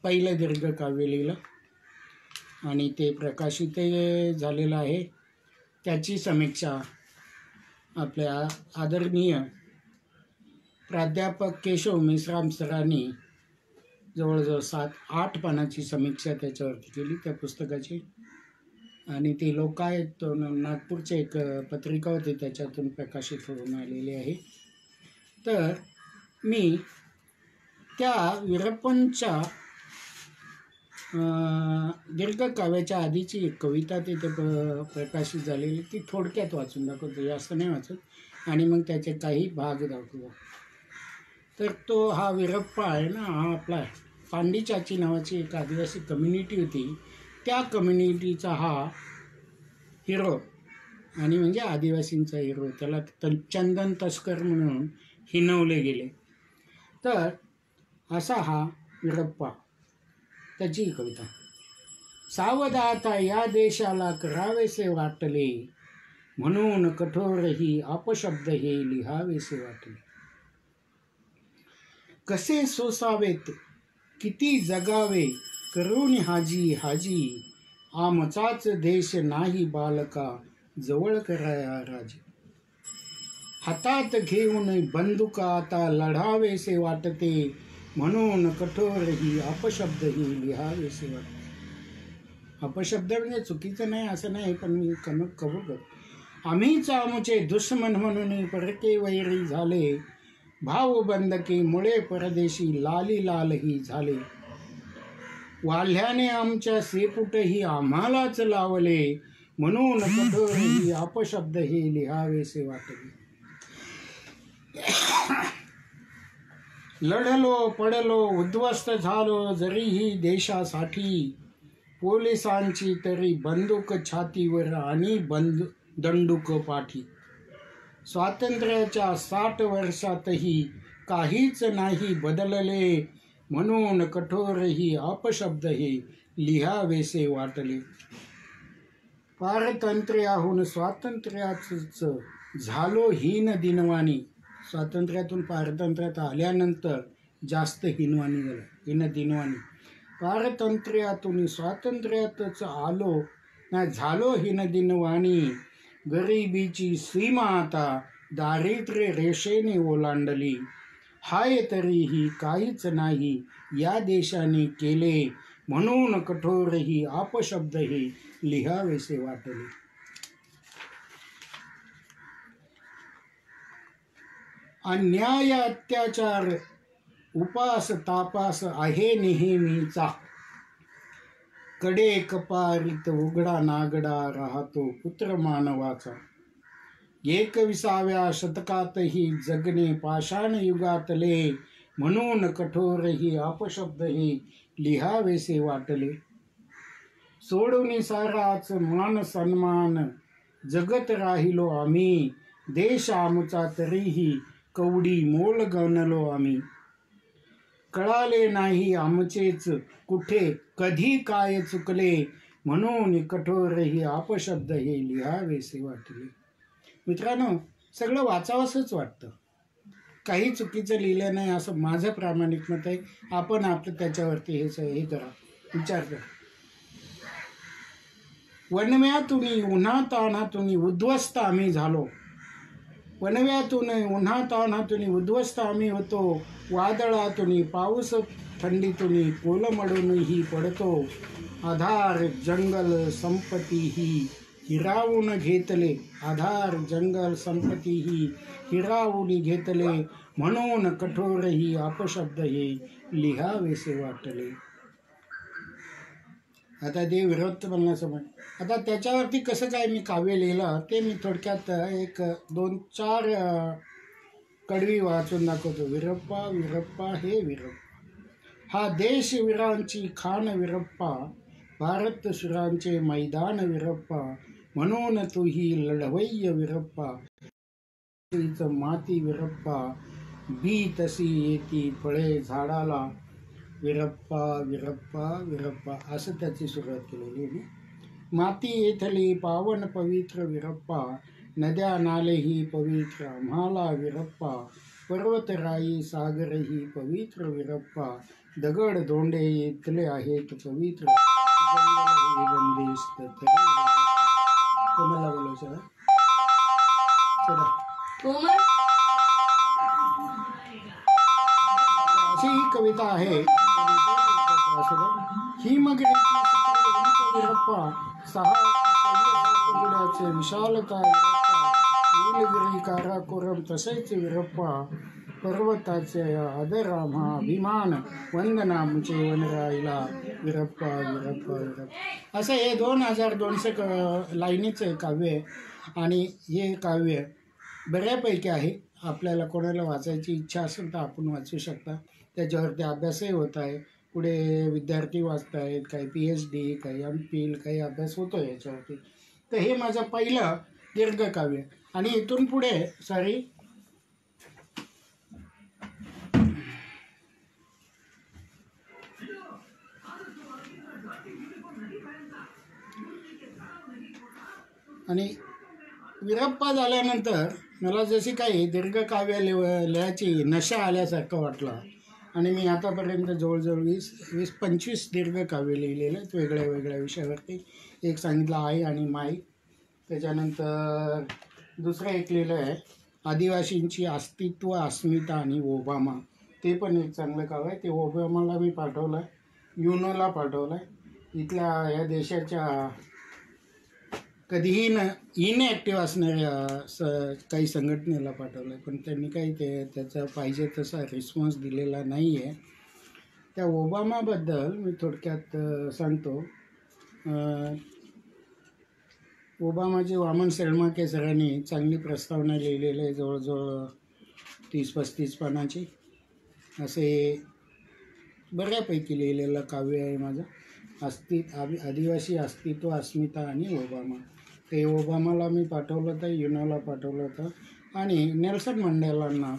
पहिलं दीर्घकाव्य लिहिलं आणि ते प्रकाशितही झालेलं आहे. त्याची समीक्षा आपल्या आदरणीय प्राध्यापक केशव मेश्राम सरांनी जवळजवळ 7-8 पानाची समीक्षा त्याच्यावरती केली त्या पुस्तकाची. आणि ते लोकायत नागपूरचे एक पत्रिका होती त्याच्यातून प्रकाशित होऊन आलेली आहे. तर मी त्या वीरप्पांच्या दीर्घकाव्याच्या आधीची एक कविता तिथे प्रकाशित झालेली ती थोडक्यात वाचून दाखवतो, जास्त नाही वाचत. आणि मग त्याचे काही भाग दाखवतो. तर तो हा वीरप्पा आहे ना, हा आपला पांडिचाची नावाची एक आदिवासी कम्युनिटी होती. त्या कम्युनिटीचा हा हिरो आणि म्हणजे आदिवासींचा हिरो. त्याला चंदन तस्कर म्हणून हिणवले गेले. तर असा हा वीरप्पा त्याची ही कविता. सावध आता या देशाला करावेसे वाटले, म्हणून कठोरही अपशब्द हे लिहावेसे वाटले. कसे सोसावेत किती जगावे करून हाजी हाजी, आमचाच देश नाही बालका जवळ कराया राजी. हातात घेऊन बंदुका आता लढावेसे वाटते, म्हणून कठोरही अपशब्दही लिहावेसे वाटते. अपशब्द म्हणजे चुकीचं नाही असं नाही, पण मी कबूल करतो. आम्हीच आमचे दुश्मन म्हणून परके वैरी झाले, भाव बंदकी मुळे परदेशी लाली लालही झाले. वाल्ह्याने आमच्या सेपुटही आम्हालाच लावले, म्हणून कठोरही अपशब्द हे लिहावेसे वाटले. लढलो पडलो उद्ध्वस्त झालो जरीही देशासाठी, पोलिसांची तरी बंदूक छातीवर आणि दंडूक पाठी. स्वातंत्र्याच्या 60 वर्षातही काहीच नाही बदलले, म्हणून कठोरही अपशब्द हे लिहावेसे वाटले. पारतंत्र्याहून स्वातंत्र्याच झालो हीन दिनवाणी. स्वातंत्र्यातून पारतंत्र्यात आल्यानंतर जास्त हीन दिनवाणी. पारतंत्र्यातून स्वातंत्र्यातच झालो हीन दिनवाणी. गरिबीची सीमा आता दारिद्र्य रेषेने ओलांडली. हाय तरीही काहीच नाही या देशाने केले, म्हणून कठोरही अपशब्द हे लिहावेसे वाटले. अन्याय अत्याचार उपास तापास आहे नेहमीचा, कडे कपारीत उघडा नागडा राहतो पुत्र मानवाचा. 21व्या शतकातही जगणे पाषाण युगातले, म्हणून कठोरही अपशब्द हे लिहावेसे वाटले. सोडून साराच मान सन्मान जगत राहिलो आम्ही, देश आमचा तरीही कवडी मोल गणलो आम्ही. कळाले नाही आमचेच कुठे कधी काय चुकले, म्हणून कठोरही अपशब्द हे लिहावेसे वाटले. मित्रांनो, सगळं वाचावंसंच वाटतं. काही चुकीचं लिहिलं नाही असं माझं प्रामाणिक मत आहे. आपण आपलं त्याच्यावरती हे करा, विचार करा. वणव्यातून उन्हा तान्हातून उद्ध्वस्त आम्ही झालो. वणव्यातून उन्हा तान्हातून उद्ध्वस्त आम्ही होतो. वादळातून पाऊस थंडीतून कोलमडूनही पडतो. आधार जंगल संपत्तीही हिरावून घेतले. आधार जंगल संपत्तीही हिरावून घेतले, म्हणून कठोरही अपशब्द हे लिहावेसे वाटले. आता ते विरोध म्हणण्याचं म्हण. आता त्याच्यावरती कसं काय मी काव्य लिहिलं ते मी थोडक्यात 1-2-4 कडवी वाचून दाखवतो. विरप्पा विरप्पा हे विरप्पा, हा देश वीरांची खान विरप्पा, भारत सुरांचे मैदान विरप्पा, म्हणून तूही लढवय्य विरप्पा. माती विरप्पा, बी तशी येती फळे झाडाला, विरप्पा विरप्पा विरप्पा असं त्याची सुरुवात केलेली आहे. माती येथली पावन पवित्र विरप्पा, नद्या नालेही पवित्र आम्हाला विरप्पा, पर्वतराई सागरही पवित्र विरप्पा, दगड दोंडे येथले आहेत पवित्र, जंगलही बंदिस्त तरी कोणाला बोलायचं अशी ही कविता आहे. हिमगिरीची विरप्पा, 6 गुड्याचे विशालता विरप्पा, नीलगिरी काराकोरम तसेच विरप्पा, पर्वताचे आदर आम्हा अभिमान, वंदनामचे वनराईला विरप्पा विरप्पा विरप्पा. असं हे 2200 लाईनीचं काव्य आहे. आणि हे काव्य बऱ्यापैकी आहे. आपल्याला कोणाला वाचायची इच्छा असेल तर आपण वाचू शकता. त्याच्यावरती अभ्यासही होत आहे. पुढे विद्यार्थी वाचत आहेत, काही PhD, काही MPhil, काही अभ्यास होतो याच्यावरती. तर हे माझं पहिलं दीर्घकाव्य. आणि इथून पुढे आणि वीरप्पा झाल्यानंतर मला जशी काही दीर्घकाव्य लिहायची नशा आल्यासारखं वाटलं आणि मी आतापर्यंत जवळजवळ 20-25 दीर्घकाव्य लिहिलेले आहेत वेगळ्या वेगळ्या विषयावरती. एक सांगितलं आई आणि माई, त्याच्यानंतर दुसरं एक लिहिलं आहे आदिवासींची अस्तित्व, अस्मिता आणि ओबामा. ते पण एक चांगलं काव्य आहे. ते ओबामाला मी पाठवलं आहे, युनोला पाठवलं आहे. इथल्या या देशाच्या कधीही इनॲक्टिव्ह असणाऱ्या काही संघटनेला पाठवलं आहे, पण त्यांनी काही त्याचा पाहिजे तसा रिस्पॉन्स दिलेला नाही आहे. त्या ओबामाबद्दल मी थोडक्यात सांगतो. ओबामाची वामन सेळमाके सरांनी चांगली प्रस्तावना लिहिलेली आहे, जवळजवळ 30-35 पानाची. असे बऱ्यापैकी लिहिलेलं काव्य आहे माझं. आदिवासी अस्तित्व, अस्मिता आणि ओबामा. ते ओबामाला मी पाठवलं होतं, युनोला पाठवलं होतं आणि नेल्सन मंडेलांना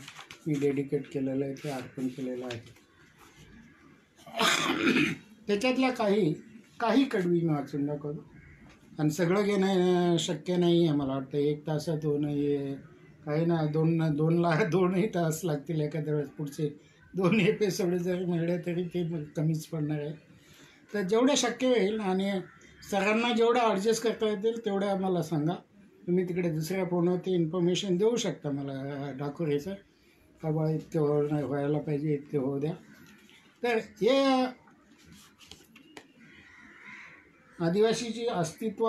मी डेडिकेट केलेलं आहे, ते अर्पण केलेलं आहे. त्याच्यातल्या काही कडवी मी वाचून दाखवतो. आणि सगळं घेणं शक्य नाही आहे मला वाटतं, 1 तासात होणं हे काही ना 2 तास लागतील एखाद्या वेळेस. पुढचे 2 एपिसोड जरी मिळले तरी ते कमीच पडणार आहे. तर जेवढं शक्य होईल आणि सरांना जेवढं ॲडजस्ट करता येतील तेवढं मला सांगा. तुम्ही तिकडे दुसऱ्या फोनवरती इन्फॉर्मेशन देऊ शकता मला डाकुरेचं, का बा इतकं व्हायला पाहिजे, इतकं होऊ द्या. तर हे आदिवासीची अस्तित्व,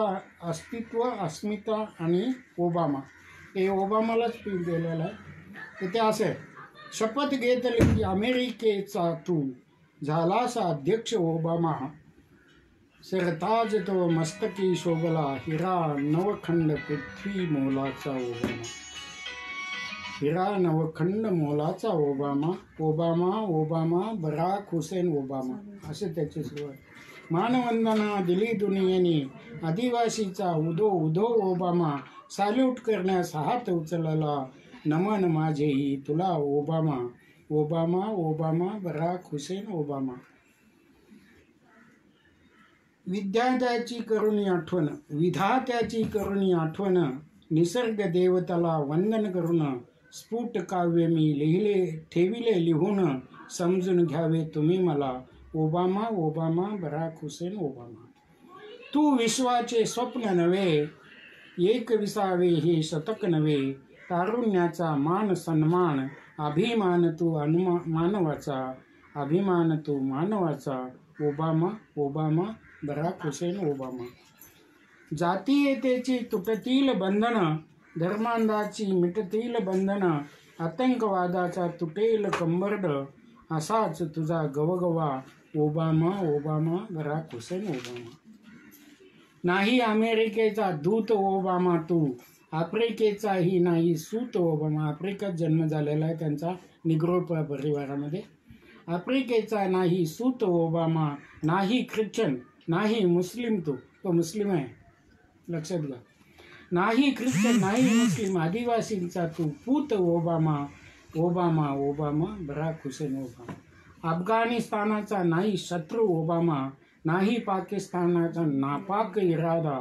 अस्मिता आणि ओबामा, हे ओबामालाच पीक दिलेलं आहे. तर ते असं आहे, शपथ घेतली की अमेरिकेचा तू झालासा अध्यक्ष ओबामा, सरताज तो मस्तकी शोभला हिरा नवखंड पृथ्वी मोलाचा ओबामा. हिरा नवखंड मोलाचा Obama, Obama Obama Barack Hussein Obama, असे त्याची सुरुवात. मानवंदना दिली दुनियेने आदिवासीचा उदो उदो ओबामा, सॅल्यूट करण्यास हात उचलला नमन माझेही तुला Obama. Obama Obama Barack Hussein Obama. विधात्याची करुणी आठवण, निसर्ग देवताला वंदन करून स्फुट काव्य मी ठेविले लिहून, समजून घ्यावे तुम्ही मला Obama Obama Barack Hussein Obama. तू विश्वाचे स्वप्न नव्हे, एक विसावे हे शतक नव्हे, तारुण्याचा मान सन्मान, अभिमान तू मानवाचा Obama Obama Barack Hussein Obama. जातीयतेची तुटतील बंधनं, धर्मांधाची मिटतील बंधनं, आतंकवादाचा तुटेल कंबरड, असाच तुझा गवगवा Obama Obama Barack Hussein Obama. नाही अमेरिकेचा दूत ओबामा तू, आफ्रिकेचाही नाही सूत ओबामा. आफ्रिकेत जन्म झालेला आहे त्यांचा, निग्रो परिवारामध्ये. आफ्रिकेचा नाही सूत ओबामा, नाही ख्रिश्चन, नाही मुस्लिम तो मुस्लिम आहे, लक्षात घ्या. नाही ख्रिश्चन, नाही मुस्लिम, आदिवासींचा तू पूत Obama. Obama Obama Barack Hussein Obama. अफगाणिस्तानाचा नाही शत्रू ओबामा, नाही पाकिस्तानाचा नापाक इरादा,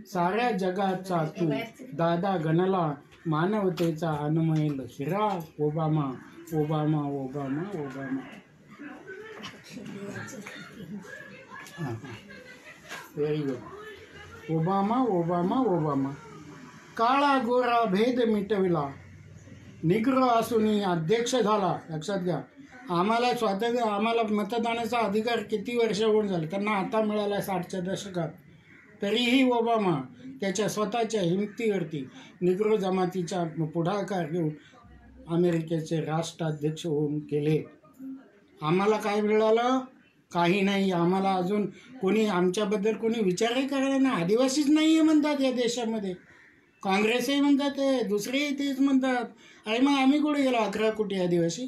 साऱ्या जगाचा तू दादा गणला, मानवतेचा अनमोल हिरा Obama. Obama Obama Obama. Very good. Obama Obama Obama. काळा गोरा भेद मिटविला, निग्रो असूनही अध्यक्ष झाला. लक्षात घ्या, आम्हाला स्वातंत्र्य, आम्हाला मतदानाचा अधिकार किती वर्ष होऊन झाले, त्यांना आता मिळाला 60च्या दशकात. तरीही ओबामा त्याच्या स्वतःच्या हिमतीवरती निग्रो जमातीचा पुढाकार घेऊन अमेरिकेचे राष्ट्राध्यक्ष होऊन गेले. आम्हाला काय मिळालं? काही नाही. आम्हाला अजून कोणी आमच्याबद्दल कोणी विचारही करायला नाही. आदिवासीच नाही आहे म्हणतात या देशामध्ये, काँग्रेसही म्हणतात, ते दुसरेही तेच म्हणतात. आणि मग आम्ही कुठे गेलो 11 कोटी आदिवासी?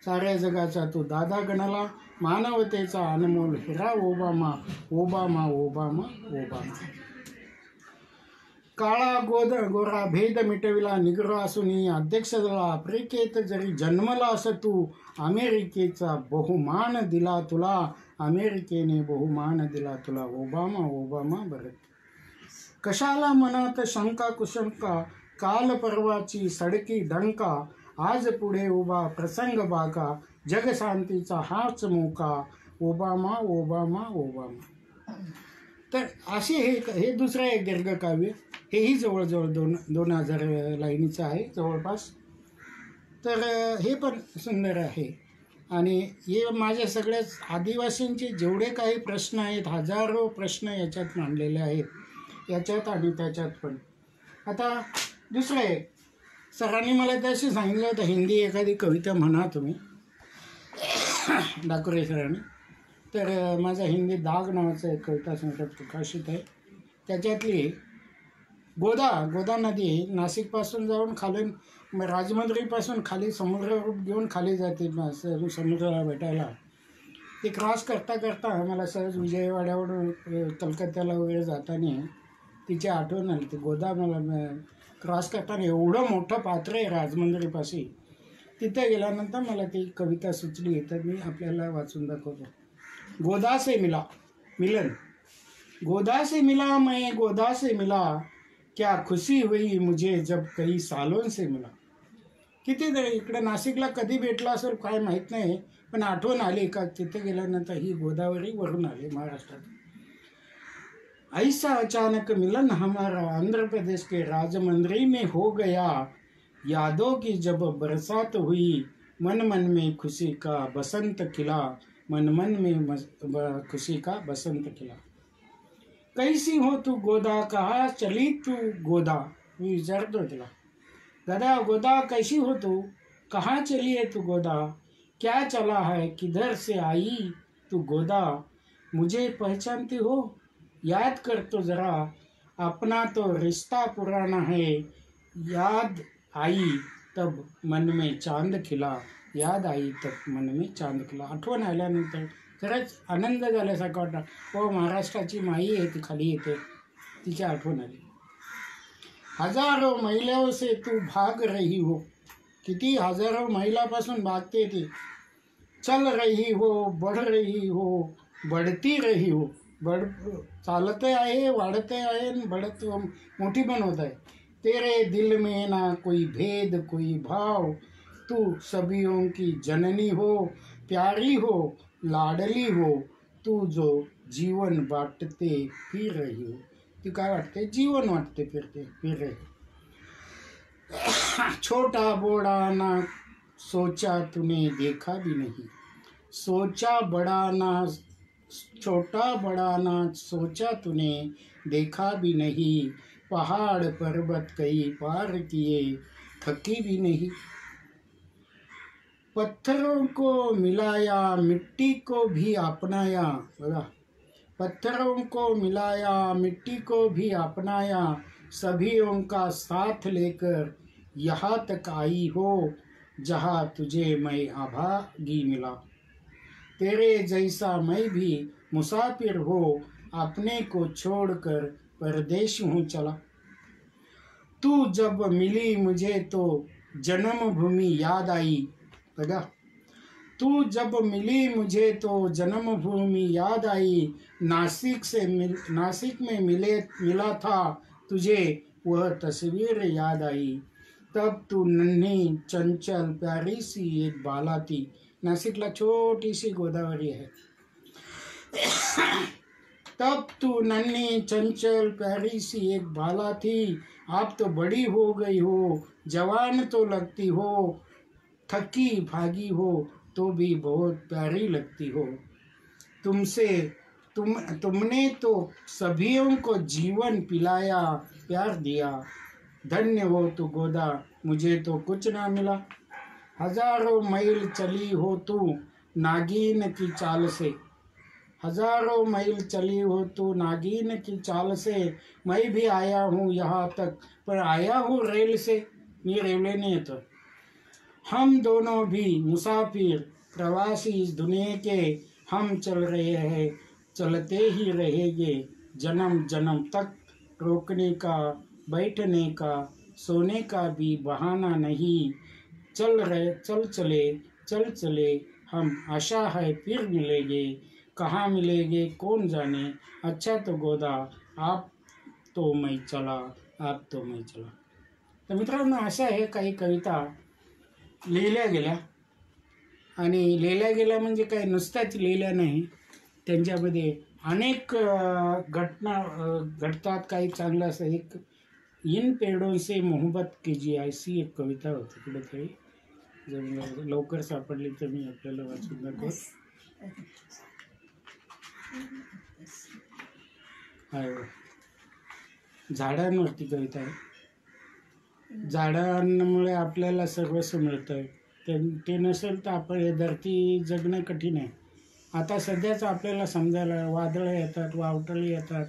साऱ्या जगाचा तो दादा गणाला, मानवतेचा अनमोल हिरा ओबामा. Obama Obama Obama. काळा गोरा भेद मिटविला, निग्रो असूनही अध्यक्ष झाला, आफ्रिकेत जरी जन्मला असं तू, अमेरिकेचा बहुमान दिला तुला, अमेरिकेने बहुमान दिला तुला. ओबामा ओबामा बरं. कशाला मनात शंका कुशंका, काल परवाची सडकी डंका, आज पुढे उभा प्रसंग बाका, जगशांतीचा हाच मोका, ओबामा ओबामा ओबामा. तर असे हे दुसरं एक दीर्घकाव्य, हेही जवळजवळ 2000 लाईनीचं आहे जवळपास. तर हे पण सुंदर आहे. आणि हे माझ्या सगळ्याच आदिवासींचे जेवढे काही प्रश्न आहेत, हजारो प्रश्न याच्यात मांडलेले आहेत, याच्यात आणि त्याच्यात पण. आता दुसरं एक सरांनी मला त्याशी सांगितलं होतं, हिंदी एखादी कविता म्हणा तुम्ही, डाकुरे सरांनी. तर माझा हिंदी दाग नावाचा एक कविता संग्रह प्रकाशित आहे. त्याच्यातली गोदा नदी नाशिकपासून जाऊन खालून राजमंद्रीपासून खाली समुद्र घेऊन खाली जाते समुद्राला भेटायला. ते क्रॉस करता करता मला सहज विजयवाड्यावरून कलकत्त्याला वगैरे जाताना तिची आठवण आली. ती गोदा मला क्रॉस करताना एवढं मोठं पात्र आहे राजमंद्रीपाशी. तिथे गेल्यानंतर मला ती कविता सुचली, तर मी आपल्याला वाचून दाखवतो. गोदा से मिला मिलन. गोदा से मिला मैं गोदा से मिला, क्या खुशी हुई मुझे जब कई सालों से मिला. किती इकडे नाशिकला कधी भेटला असेल काय माहीत नाही, पण आठवण आली का तिथे गेल्यानंतर ही गोदावरी वरून आली महाराष्ट्रात. ऐसा अचानक मिलन हमारा आंध्र प्रदेश के राजमंद्री में हो गया, यादों की जब बरसात हुई, मन मन में खुशी का बसंत खिला, मन मन में खुशी का बसंत खिला. कैसी हो तू गोदा, कहाँ चली तू गोदा. मी विचारतो तिला, दादा गोदा कैसी हो तू, कहाँ चली है तू गोदा, क्या चला है किधर से आई तू गोदा, मुझे पहचानती हो, याद कर तो ज़रा, अपना तो रिश्ता पुराना है, याद आई तब मन में चांद खिला, याद आई तब मन में चांद खिला. आठवण आल्यानंतर खरंच आनंद झाल्यासारखं वाटतं. हो, महाराष्ट्राची माई आहे ती खाली येते, तिची आठवण आली. हजारो मैलों से तू भाग रही हो. किती हजारो मैलापासून भागते ती. चल रही हो, बढ़ रही हो, बढ़ती रही हो. चालते आहे, वाढते आहे, बढ़त मोठी पण होत आहे. तेरे दिल में ना कोई भेद कोई भाव, तू सभियों की जननी हो, प्यारी हो, लाडली हो, तू जो जीवन बांटते फिर रही हो. ती काय वाटते, जीवन वाटते फिर रही. छोटा बड़ा ना सोचा तूने देखा भी नहीं, सोचा बड़ा ना छोटा बड़ा ना सोचा तूने देखा भी नहीं, पहाड़ पर्वत कई पार किए थकी भी नहीं. पत्थरों को मिलाया मिट्टी को भी अपनाया. बघा, पत्थरों को मिलाया मिट्टी को भी अपनाया, सभियों का साथ लेकर यहाँ तक आई हो, जहाँ तुझे मैं अभागी मिला. तेरे जैसा मैं भी मुसाफिर हो, अपने को छोड़कर परदेश हूँ चला. तू जब मिली मुझे तो जन्मभूमि याद आई. बघा, तू जब मिली मुझे तो जन्मभूमि याद आई, नासिक में मिला था तुझे वह तस्वीर याद आई. तब तू नन्ही चंचल प्यारी सी एक बाला थी. नासिकला छोटी सी गोदावरी है. तब तू नन्ही चंचल प्यारी सी एक बाला थी, आप तो बड़ी हो गई हो, जवान तो लगती हो, थकी भागी हो तो भी बहुत प्यारी लगती हो. तुमने तो सभियों को जीवन पिलाया प्यार दिया, धन्य हो तू गोदा, मुझे तो कुछ ना मिला. हजारों मील चली हो तू नागिन की चाल से, हजारों मील चली हो तू नागिन की चाल से, मैं भी आया हूँ यहाँ तक, पर आया हूँ रेल से. मी रेल्वेने येतो. हम दोनों भी मुसाफिर प्रवासी इस दुनिया के, हम चल रहे हैं चलते ही रहेंगे जन्म जन्म तक. रोकने का बैठने का सोने का भी बहाना नहीं, चल चले हम, आशा है फिर मिलेंगे, कहाँ मिलेंगे कौन जाने. अच्छा तो गोदा, तो मैं चला, आप तो मैं चला. तर मित्रांनो, अशा आहे काही कविता लिहिल्या गेल्या. आणि लिहिल्या गेल्या म्हणजे काय नुसत्याच लिहिल्या नाही, त्यांच्यामध्ये अनेक घटना घडतात. काही चांगलं असं एक इन पेड़ों से मोहब्बत कीजिए अशी एक कविता होती कुठेतरी. जर मला लवकर सापडली तर मी आपल्याला वाचून दाखवेन. झाडांवरती कविता आहे. झाडांमुळे आपल्याला सर्वस्व मिळतं. ते नसेल तर आपण हे धरती जगणं कठीण आहे. आता सध्याच आपल्याला समजायला वादळं येतात, वावटळी येतात,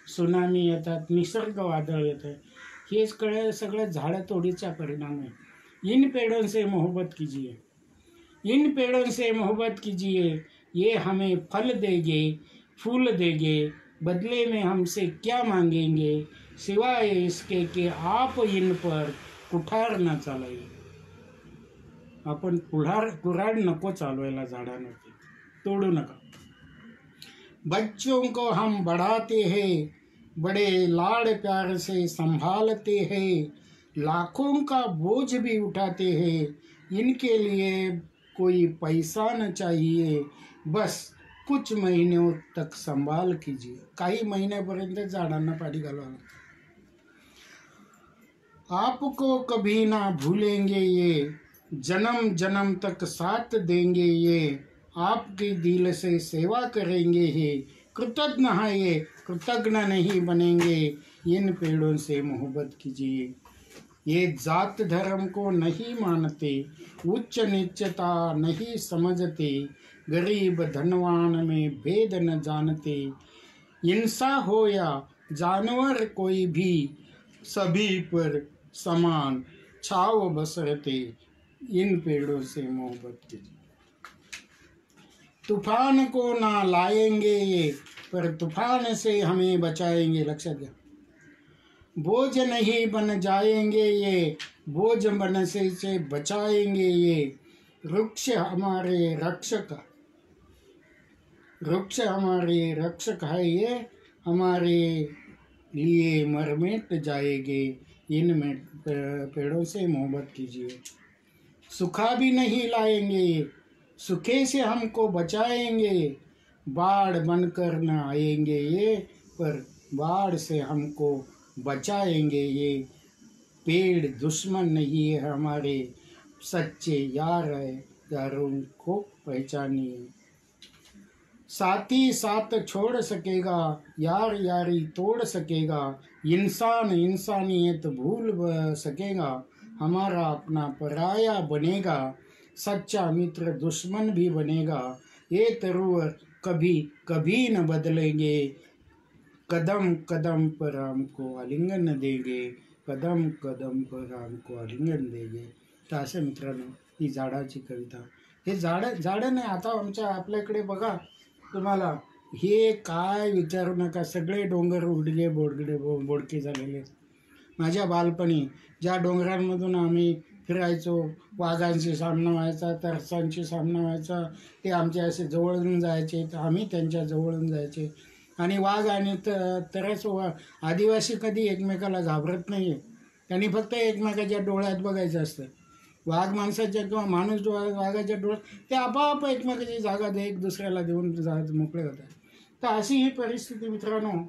सुनामी येतात, निसर्ग वादळ येतं. हेच सगळं झाडतोडीचा परिणाम आहे. इन पेड़ों से मोहब्बत कीजिए, इन पेड़ों से मोहब्बत कीजिए, ये हमें फल देंगे, फूल देंगे, बदले में हमसे क्या मांगेंगे, सिवाय इसके कि आप इन पर कुठार न चालाइए. आपण कुऱ्हाड नको चालवायला झाडांवरती, तोडू नका. बच्चों को हम बढ़ाते हैं, बड़े लाड़ प्यार से संभालते हैं, लाखों का बोझ भी उठाते हैं, इनके लिए कोई पैसा न चाहिए, बस कुछ महीनों तक संभाल कीजिए. काही महिन्यापर्यंत झाडांना पाणी घालावं. आपको कभी ना भूलेंगे ये, जन्म जन्म तक साथ देंगे ये, आपके दिल से सेवा करेंगे ये, कृतज्ञ है ये, कृतज्ञ नहीं बनेंगे, इन पेड़ों से मोहब्बत कीजिए. ये जात धर्म को नहीं मानते, उच्च नीचता नहीं समझते, गरीब धनवान में भेद न जानते, इंसान हो या जानवर कोई भी, सभी पर समान छाव बसरते, इन पेड़ों से मोहब्बत कीजिए. तूफान को ना लाएंगे ये, पर तूफान से हमें बचाएंगे. लक्षात घ्या. बोझ नहीं बन जाएंगे ये, बोझ बनने से बचाएंगे ये, वृक्ष हमारे रक्षक है ये, हमारे लिए मर मिट जाएंगे, इन पेड़ों से मोहब्बत कीजिए. सुखा भी नहीं लाएंगे ये, सुखे से हमको बचाएंगे, बाढ़ बनकर न आएंगे ये, पर बाढ़ से हमको बचाएंगे ये, पेड़ दुश्मन नहीं है हमारे, सच्चे यार है, यारों को पहचानिए. साथी साथ छोड़ सकेगा, यार यारी तोड़ सकेगा, इंसान इंसानियत भूल सकेगा, हमारा अपना पराया बनेगा, सच्चा मित्र दुश्मन भी बनेगा, ये तरुवर कभी कभी न बदलेंगे, कदम कदम पर हमको आलिंगन देंगे, कदम कदम पर हमको आलिंगन देंगे. तर अशा मित्रांनो, ही झाडाची कविता. हे झाडं नाही. आता आपल्याकडे बघा, तुम्हाला हे काय विचारू नका, सगळे डोंगर उडगे बोडके झालेले. माझ्या बालपणी ज्या डोंगरांमधून आम्ही फिरायचो, वाघांशी सामना व्हायचा, तरसांशी सामना व्हायचा, ते आमच्या असे जवळून जायचे, तर आम्ही त्यांच्या जवळून जायचे. आणि वाघ आणि तरस आदिवासी कधी एकमेकाला घाबरत नाही आहे. त्यांनी फक्त एकमेकाच्या डोळ्यात बघायचं असतं. वाघ माणसाच्या किंवा माणूस वाघाच्या डोळ्यात, ते आपोआप एकमेकाची जागा एक दुसऱ्याला देऊन मोकळे होतात. तर अशी ही परिस्थिती मित्रांनो.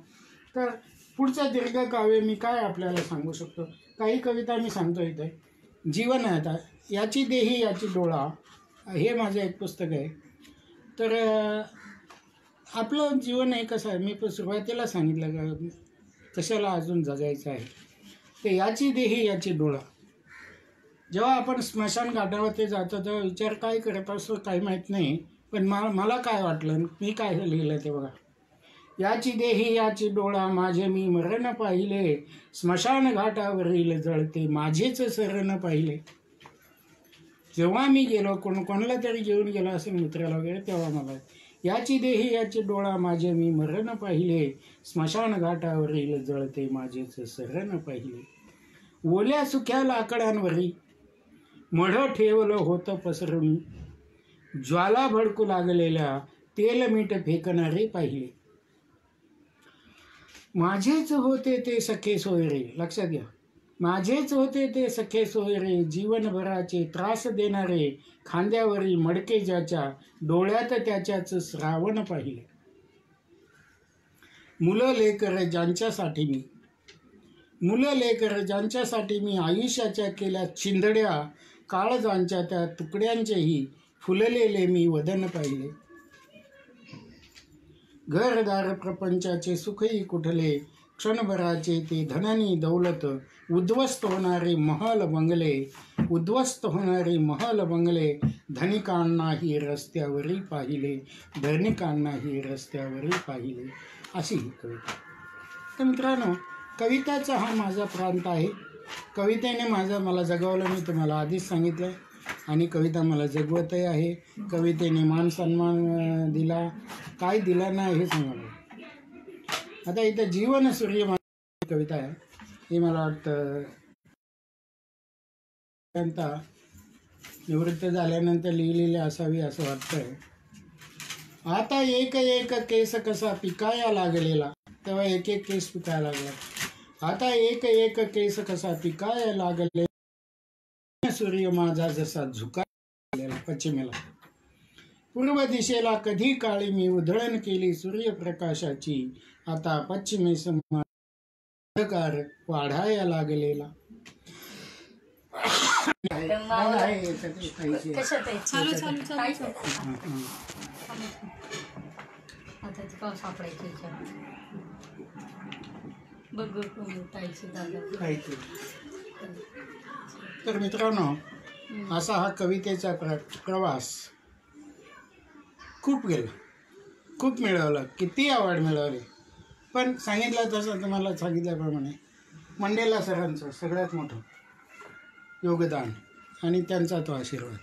तर पुढचं दीर्घ काव्य मी काय आपल्याला सांगू शकतो. काही कविता मी सांगतो इथे. जीवन आहे आता, याची देही याची डोळा, हे माझं एक पुस्तक आहे. तर आपलं जीवन हे कसं आहे, मी सुरुवातीला सांगितलं का कशाला अजून जगायचं आहे. ते याची देही याची डोळा. जेव्हा आपण स्मशान घाटावरती जातो तेव्हा विचार काय करत असतो काही माहीत नाही, पण मला काय वाटलं, मी काय लिहिलं ते बघा. याची देही याची डोळा, माझे मी मरण पाहिले, स्मशान घाटावरील जळते माझेच शरण पाहिले. जेव्हा मी गेलो, कोणाला तरी घेऊन गेलो असेल मित्राला वगैरे, तेव्हा मला याची देही याची डोळा, माझे मी मरण पाहिले, स्मशान घाटावरील जळते माझेच शरण पाहिले. ओल्या सुख्या लाकडांवरी मढं ठेवलं होतं पसरून, ज्वाला भडकू लागलेल्या तेल मीठ फेकणारे पाहिले. माझेच होते ते सखे सोयरे, लक्षात घ्या, माझेच होते ते सखे सोयरे, जीवनभराचे त्रास देणारे, खांद्यावरील मडके ज्याच्या, डोळ्यात त्याच्याच श्रावण पाहिले. मुलं लेकर ज्यांच्यासाठी मी आयुष्याच्या केल्या चिंधड्या, काळजांच्या त्या तुकड्यांचेही फुललेले मी वदन पाहिले. घरदार प्रपंचाचे सुखही कुठले, क्षणभराचे ते धननी दौलत, उद्ध्वस्त होणारे महल बंगले, धनिकांनाही रस्त्यावरी पाहिले, अशी ही कविता. तर मित्रांनो, कविताचा हा माझा प्रांत आहे. कवितेने मला जगवलं, मी तुम्हाला आधीच सांगितलं, आणि कविता मला जगवतही आहे. कवितेने मान सन्मान दिला, काय दिला नाही हे सांगायला. आता इथं जीवन सूर्य कविता आहे, ही मला वाटतं निवृत्त झाल्यानंतर लिहिलेली असावी असं वाटतंय. आता एक एक केस कसा पिकाया लागलेला, तेव्हा एक एक केस पिकायला लागला. आता एक एक केस कसा पिकाया लागले, सूर्य माझा जसा झुकायला पश्चिमेला. पूर्व दिशेला कधी काळी मी उधळण केली सूर्यप्रकाशाची, आता पश्चिमेस अंधकार वाढाया लागलेला. तर मित्रांनो, असा हा कवितेचा प्रवास खूप गेला, खूप मिळवलं, किती अवॉर्ड मिळवले. पण सांगितलं तसं, तुम्हाला सांगितल्याप्रमाणे मंडेला सरांचं सगळ्यात मोठं योगदान आणि त्यांचा तो आशीर्वाद,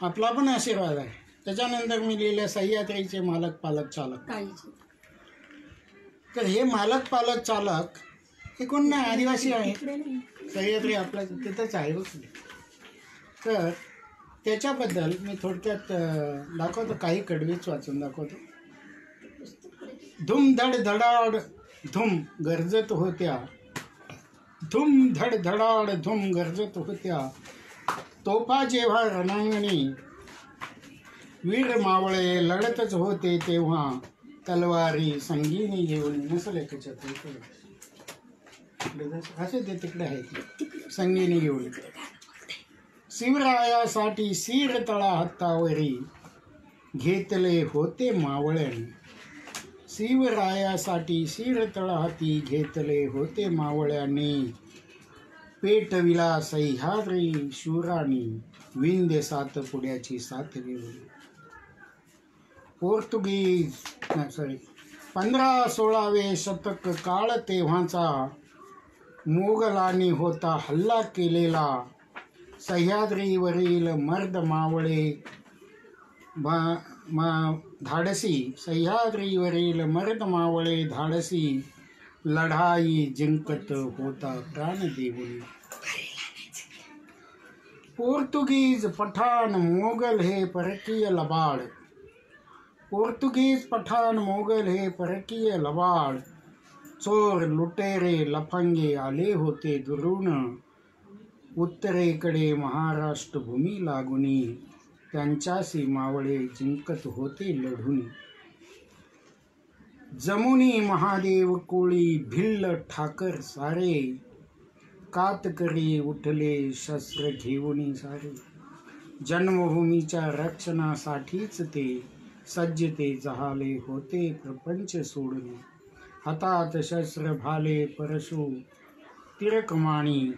आपला पण आशीर्वाद आहे. त्याच्यानंतर मी लिहिलं सह्याद्रीचे मालक पालक चालक. तर हे मालक पालक चालक हे कोण नाही, आदिवासी आहे. सह्याद्री आपल्या तिथंच आहे बघ. तर त्याच्याबद्दल मी थोडक्यात दाखवतो, काही कडवीच वाचून दाखवतो. धूम धड धडाड धूम गरजत होत्या, धूम धड धडाड धूम गरजत होत्या, तोफा जेव्हा रणांगणी, वीर मावळे लढतच होते तेव्हा, तलवारी संगीनी घेऊन. नसले त्याच्यात असे ते तिकडे आहे, संगीनी घेऊन. शिवरायासाठी सीर तळा हातावरी, घेतले होते मावळ्यांनी. शिवरायासाठी शिर तळहाती घेतले होते मावळ्यांनी, पेटविला सह्याद्री शूरानी, विंध्य सातपुड्याची साथ घेऊन. पोर्तुगीज 15-16 शतक काळ तेव्हाचा, मोगलांनी होता हल्ला केलेला, सह्याद्रीवरील मर्द मावळे धाडसी, सह्याद्रीवरील मर्द मावळे धाडसी, लढाई जिंकत होता प्राण देऊन. पोर्तुगीज पठाण मोगल हे परकीय लबाड, पोर्तुगीज पठाण मोगल हे परकीय लबाड, चोर लुटेरे लफंगे आले होते दुरून, उत्तरेकडे महाराष्ट्र भूमी लागुनी, त्यांच्याशी मावळे जिंकत होते लढून. जमुनी महादेव कोळी भिल्ल ठाकर सारे, कातकरी उठले शस्त्र घेऊन सारे, जन्मभूमीच्या रक्षणासाठीच ते सज्जते झाले होते प्रपंच सोडून. हातात शस्त्र भाले परशु तिरकमाणी,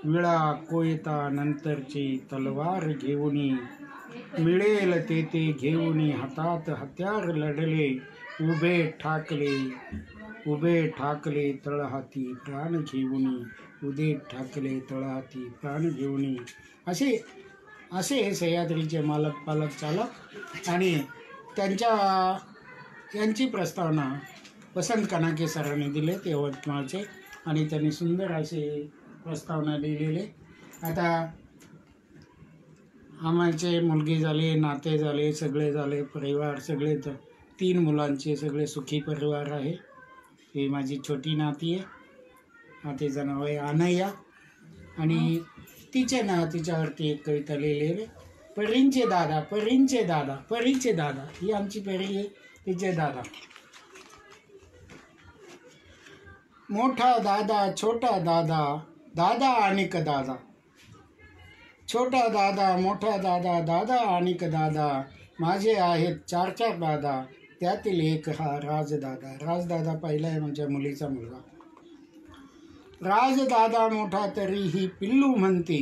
विळा कोयता नंतरची तलवार घेऊनी, मिळेल ते घेऊनी हातात हत्यार लढले, उभे ठाकले तळहाती प्राण घेऊनी, तळहाती प्राण घेऊनी. असे सह्याद्रीचे मालक पालक चालक. आणि यांची प्रस्तावना वसंत कनाके सरांनी दिले, ते यवतमाळचे, आणि त्यांनी सुंदर असे प्रस्तावना लिहिलेले. आता आम्हाचे मुलगी झाले, नाते झाले, सगळे झाले, परिवार सगळे 3 मुलांचे सगळे सुखी परिवार आहे. ही माझी छोटी नाती आहे. तिचं नाव आहे अनया आणि तिचे नाव तिच्यावरती एक कविता लिहिलेली आहे. परींचे दादा परींचे दादा परीचे दादा, ही आमची परी आहे, तिचे दादा. मोठा दादा छोटा दादा दादा अनेक दादा, छोटा दादा मोठा दादा दादा अनेक दादा, माझे आहेत 4 दादा, त्यातील एक हा राजदादा. राजदादा पहिला आहे माझ्या मुलीचा मुलगा. राजदादा मोठा तरीही पिल्लू म्हणते,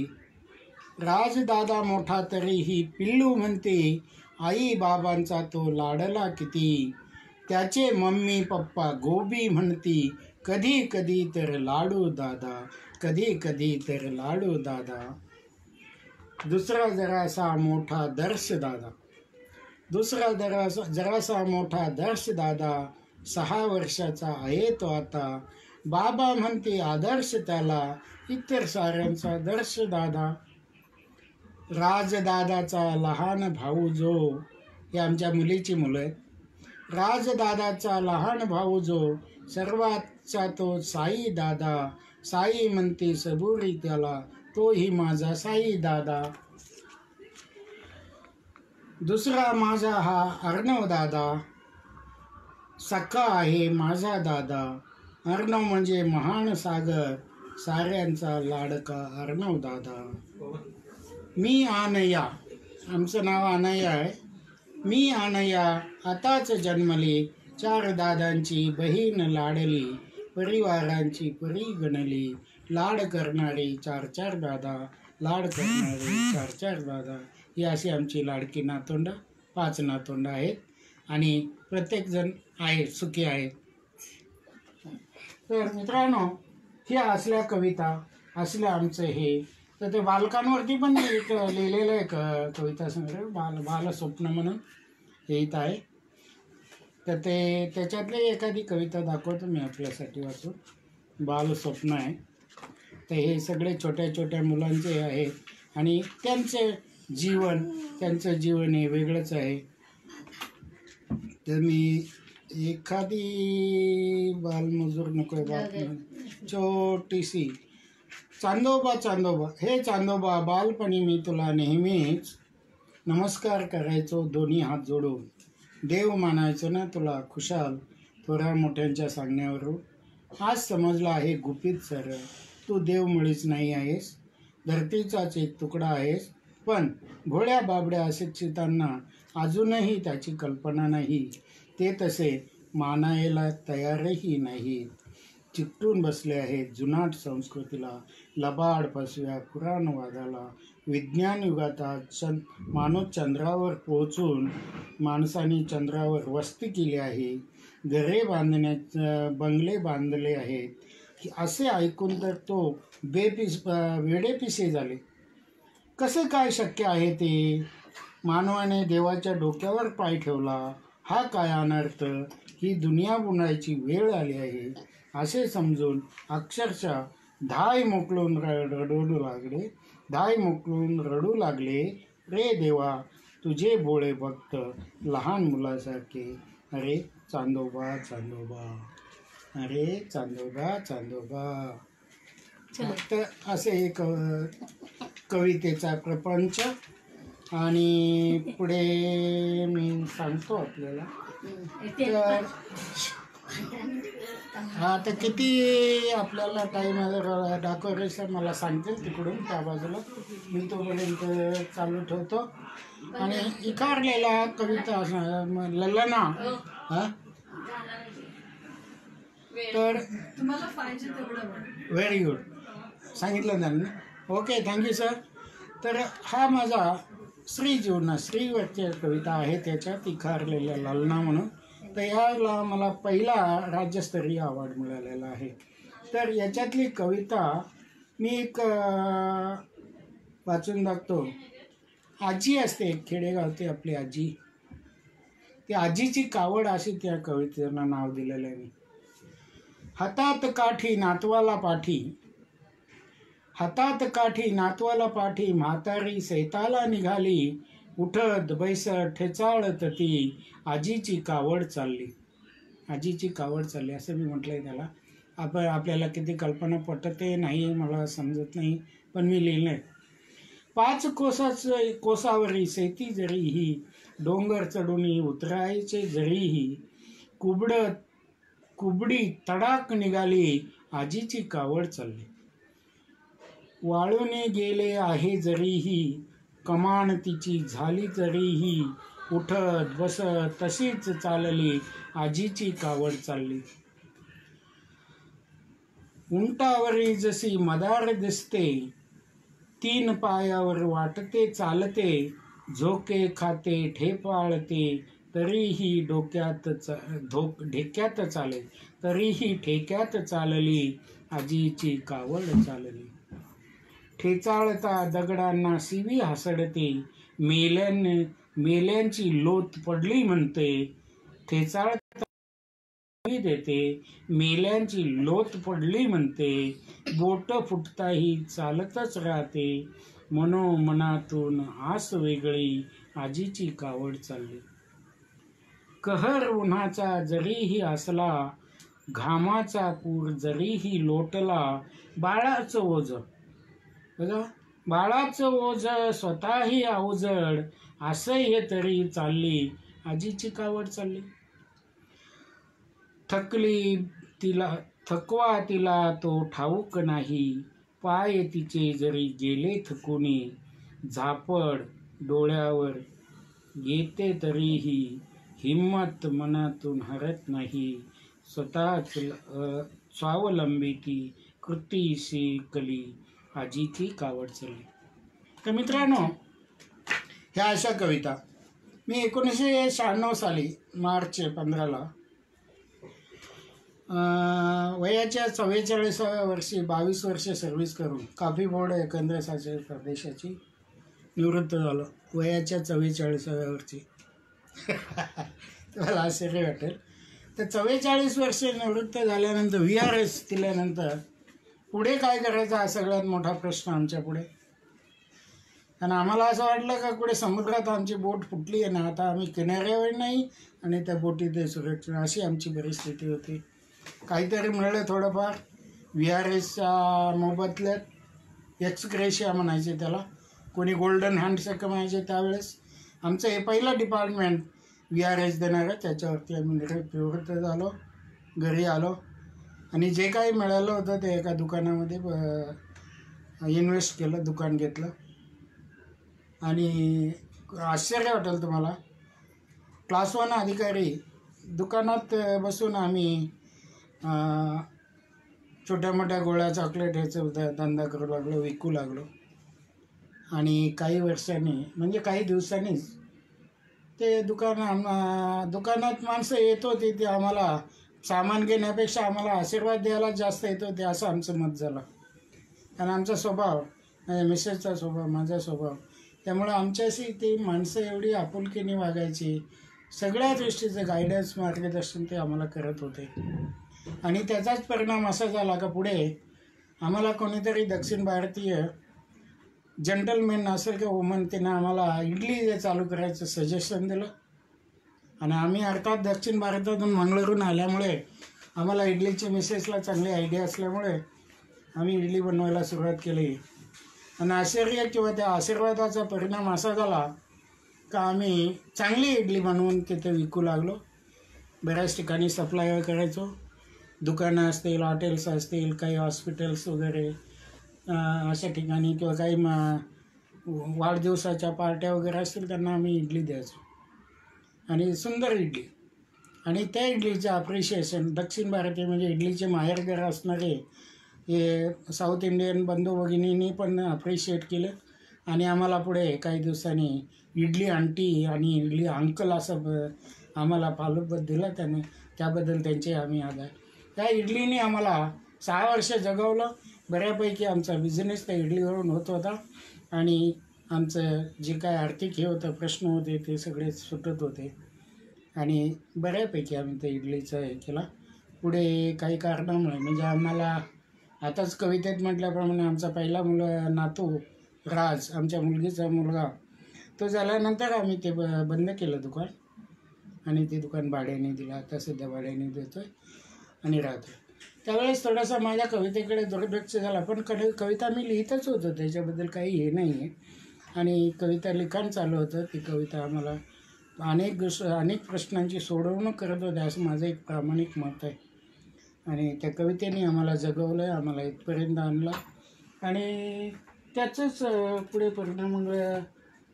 राजदादा मोठा तरीही पिल्लू म्हणते, आई बाबांचा तो लाडला किती, त्याचे मम्मी पप्पा गोबी म्हणती, कधी कधी तर लाडू दादा, कधी कधी तर लाडू दादा. दुसरा जरासा मोठा दर्श दादा, दुसरा जरासा मोठा दर्श दादा, 6 वर्षाचा आहे तो आता, बाबा म्हणते आदर्श त्याला, इतर साऱ्यांचा दर्श दादा. राजदादाचा लहान भाऊ जो, हे आमच्या मुलीची मुलं आहेत. राजदादाचा लहान भाऊ जो, सर्वातचा तो साई दादा, साई म्हणते सबुरी त्याला, तोही माझा साई दादा. दुसरा माझा हा अर्णव दादा, सखा आहे माझा दादा. अर्णव म्हणजे महान सागर, साऱ्यांचा लाडका अर्णव दादा. मी अनया, आमचं नाव अनया आहे. मी अनया आताच जन्मली, 4 दादांची बहीण लाडली, परिवारांची परी गणली, लाड करणारी 4 दादा, लाड करणारी 4 दादा. ही अशी आमची लाडकी नातोंड, 5 नातोंड आहेत आणि प्रत्येकजण आहे सुखी आहेत. तर मित्रांनो, ह्या असल्या कविता, असल्या आमचं हे. तर ते बालकांवरती पण एक लिहिलेलं आहे कविता संग्रह, बालस्वप्न म्हणून हे इथं आहे. तर ते त्याच्यातली एखादी कविता दाखवतो मी आपल्यासाठी वाचून. बालस्वप्न आहे. तर हे सगळे छोट्या छोट्या मुलांचे आहे आणि त्यांचं जीवन हे वेगळंच आहे. तर मी एखादी बालमजूर नको आहे, छोटीशी. चांदोबा चांदोबा, हे चांदोबा, बालपणी मी तुला नेहमीच नमस्कार करायचो दोन्ही हात जोडून, देव मानायचो ना तुला खुशाल थोड्या मोठ्यांच्या सांगण्यावरून. आज समजलं आहे गुपित सरळ, तू देव मुळीच नाही आहेस, धरतीचाच एक तुकडा आहेस. पण भोळ्या बाबड्या अशिक्षितांना अजूनही त्याची कल्पना नाही, ते तसे मानायला तयारही नाहीत. चिकटून बसले आहेत जुनाट संस्कृतीला, लबाड फसव्या पुराणवादाला. विज्ञान युगात माणूस चंद्रावर पोहोचून माणसाने चंद्रावर वस्ती केली आहे, घरे बंगले बांधले आहेत. असे ऐकून तर तो वेडेपिसे झाले. कसे काय शक्य आहे ते? मानवाने देवाच्या डोक्यावर पाय ठेवला, हा काय अनर्थ, ही दुनिया बुडायची वेळ आली आहे असे समजून अक्षरशः धाय मोकळून रडू लागले. रे देवा, तुझे भोळे भक्त लहान मुलासारखे, अरे चांदोबा चांदोबा, अरे चांदोबा चांदोबा. तर असे एक कवितेचा प्रपंच. आणि पुढे मी सांगतो आपल्याला. तर हा, तर किती आपल्याला टाईम डेकोरेशन मला सांगतील तिकडून त्या बाजूला, मी तोपर्यंत चालू ठेवतो. आणि इकारलेला कविता ललना. हां, तर तुम्हाला पाहिजे तेवढं. व्हेरी गुड, सांगितलं त्यांना. Okay, thank you sir. तर हा माझा स्त्रीवरची कविता आहे, त्याच्यात इखारलेल्या ललना म्हणून. तर याला मला पहिला राज्यस्तरीय अवॉर्ड मिळालेला आहे. तर याच्यातली कविता मी एक वाचून दाखतो. आजी असते एक खेडेगावची आपली आजी, ती आजीची कावड अशी त्या कवितेला नाव दिलेलं आहे मी. हातात काठी नातवाला पाठी, हातात काठी नातवाला पाठी, म्हातारी सैताला निघाली, उठत बैसत ठेचाळत ती आजीची कावड चालली. आजीची कावड चालली असं मी म्हटलं आहे त्याला. आपल्याला किती कल्पना पटते नाही मला समजत नाही, पण मी लिहिलं आहे. 5 कोसावरी शेती जरीही, डोंगर चढुनी उतरायचे जरीही, कुबडी तडाक निघाली, आजीची कावड चालली. वाळूने गेले आहे जरीही, कमान तिची झाली जरीही, उठत बसत तशीच चालली, आजीची कावड चालली. उंटावरी जशी मदार दिसते, 3 पायावर वाटते चालते, झोके खाते ठेपाळते, तरीही ढेक्यात चाले, तरीही ठेक्यात चालली, आजीची कावड चालली. ठेचाळता दगडांना शिवी हासडते, मेल्यांची लोथ पडली म्हणते, ठेचाळता शिवी देते, मेल्यांची लोथ पडली म्हणते, बोट फुटताही चालतच राहते, मनोमनातून आस वेगळी, आजीची कावड चालली. कहर उन्हाचा जरीही असला, घामाचा पूर जरीही लोटला, बाळाचं ओझ बघा, बाळाचं ओझ स्वतःही अवजड, असं हे तरी चालली, आजीची कावड चालली. थकवा तिला तो ठाऊक नाही, पाय तिचे जरी गेले थकुनी, झापड डोळ्यावर येते तरीही, हिम्मत मनातून हरत नाही, स्वतःच स्वावलंबी ती कृती शिकली, आजीची कावड चालली. तर मित्रांनो, ह्या अशा कविता मी 1996 साली मार्च 15ला वयाच्या 44व्या वर्षी 22 वर्ष सर्व्हिस करून काफी बोर्ड केंद्र प्रदेशाची निवृत्त झालो. वयाच्या 44व्या वर्षी तुम्हाला आश्चर्य वाटेल. तर 44 वर्ष निवृत्त झाल्यानंतर VRS दिल्यानंतर पुढे काय करायचा हा सगळ्यात मोठा प्रश्न आमच्या पुढे. आणि आम्हाला असं वाटलं का पुढे समुद्रात आमची बोट फुटली आहे ना, आता आम्ही किनाऱ्यावर नाही आणि त्या बोटीत सुरक्षित, अशी आमची परिस्थिती होती. काहीतरी मिळलं थोडंफार VRSच्या मोबदल्यात, एक्सग्रेशिया म्हणायचे त्याला, कोणी गोल्डन हँडसेक म्हणायचे. त्यावेळेस आमचं हे पहिलं डिपार्टमेंट VRS देणारं, त्याच्यावरती आम्ही निवृत्त झालो, घरी आलो आणि जे काही मिळालं होतं ते एका दुकानामध्ये इन्व्हेस्ट केलं, दुकान घेतलं. आणि आश्चर्य वाटेल तुम्हाला, क्लास 1 अधिकारी दुकानात बसून आम्ही छोट्या मोठ्या गोळ्या चॉकलेट ह्याचं धंदा करू लागलो, विकू लागलो. आणि काही वर्षांनी म्हणजे काही दिवसांनीच ते दुकानात माणसं येत होती, ते आम्हाला सामान घेण्यापेक्षा आम्हाला आशीर्वाद द्यायला जास्त येत होते, असं आमचं मत झालं. आणि आमचा स्वभाव, मिसेसचा स्वभाव, माझा स्वभाव, त्यामुळं आमच्याशी ती माणसं एवढी आपुलकीने वागायची, सगळ्या दृष्टीचं गायडन्स मार्गदर्शन ते आम्हाला करत होते. आणि त्याचाच परिणाम असा झाला का पुढे आम्हाला कोणीतरी दक्षिण भारतीय जंटलमॅन असेल किंवा वुमन, तिनं आम्हाला इडली चालू करायचं सजेशन दिलं. आणि आम्ही अर्थात दक्षिण भारतातून मंगळूरून आल्यामुळे आम्हाला इडलीची मिसेसला चांगली आयडिया असल्यामुळे आम्ही इडली बनवायला सुरुवात केली. आणि आश्चर्य किंवा त्या आशीर्वादाचा परिणाम असा झाला का आम्ही चांगली इडली बनवून तिथे विकू लागलो. बऱ्याच ठिकाणी सप्लाय करायचो, दुकानं असतील, हॉटेल्स असतील, काही हॉस्पिटल्स वगैरे अशा ठिकाणी, किंवा काही वाढदिवसाच्या पार्ट्या वगैरे असतील त्यांना आम्ही इडली द्यायचो. आणि सुंदर इडली. आणि त्या इडलीचं अप्रिशिएशन दक्षिण भारतीय म्हणजे इडलीचे माहेरघर असणारे हे साऊथ इंडियन बंधू भगिनींनी पण अप्रिशिएट केलं. आणि आम्हाला पुढे काही दिवसांनी इडली आंटी आणि इडली अंकल असं आम्हाला पालोपत दिला त्याने, त्याबद्दल त्यांचे आम्ही आभार. त्या इडलीने आम्हाला 6 वर्ष जगवलं. बऱ्यापैकी आमचा बिझनेस त्या इडलीवरून होत होता आणि आमचं जे काय आर्थिक हे होतं, प्रश्न होते, ते सगळे सुटत होते. आणि बऱ्यापैकी आम्ही त्या इडलीचं हे केला. पुढे काही कारणामुळे म्हणजे आम्हाला आताच कवितेत म्हटल्याप्रमाणे आमचा पहिला नातू राज, आमच्या मुलगीचा मुलगा, तो झाल्यानंतर आम्ही ते बंद केलं दुकान. आणि ते दुकान भाड्याने दिलं. आता सध्या भाड्याने देतो आहे आणि राहतो. त्यावेळेस थोडासा माझ्या कवितेकडे दुर्लक्ष झाला, पण कविता मी लिहितच होतो, त्याच्याबद्दल काही हे नाही आहे. आणि कविता लिखाण चालू होतं. ती कविता आम्हाला अनेक प्रश्नांची सोडवणूक करत होते, असं माझं एक प्रामाणिक मत आहे. आणि त्या कवितेने आम्हाला जगवलं आहे, आम्हाला इथपर्यंत आणलं आणि त्याचंच पुढे परिणाम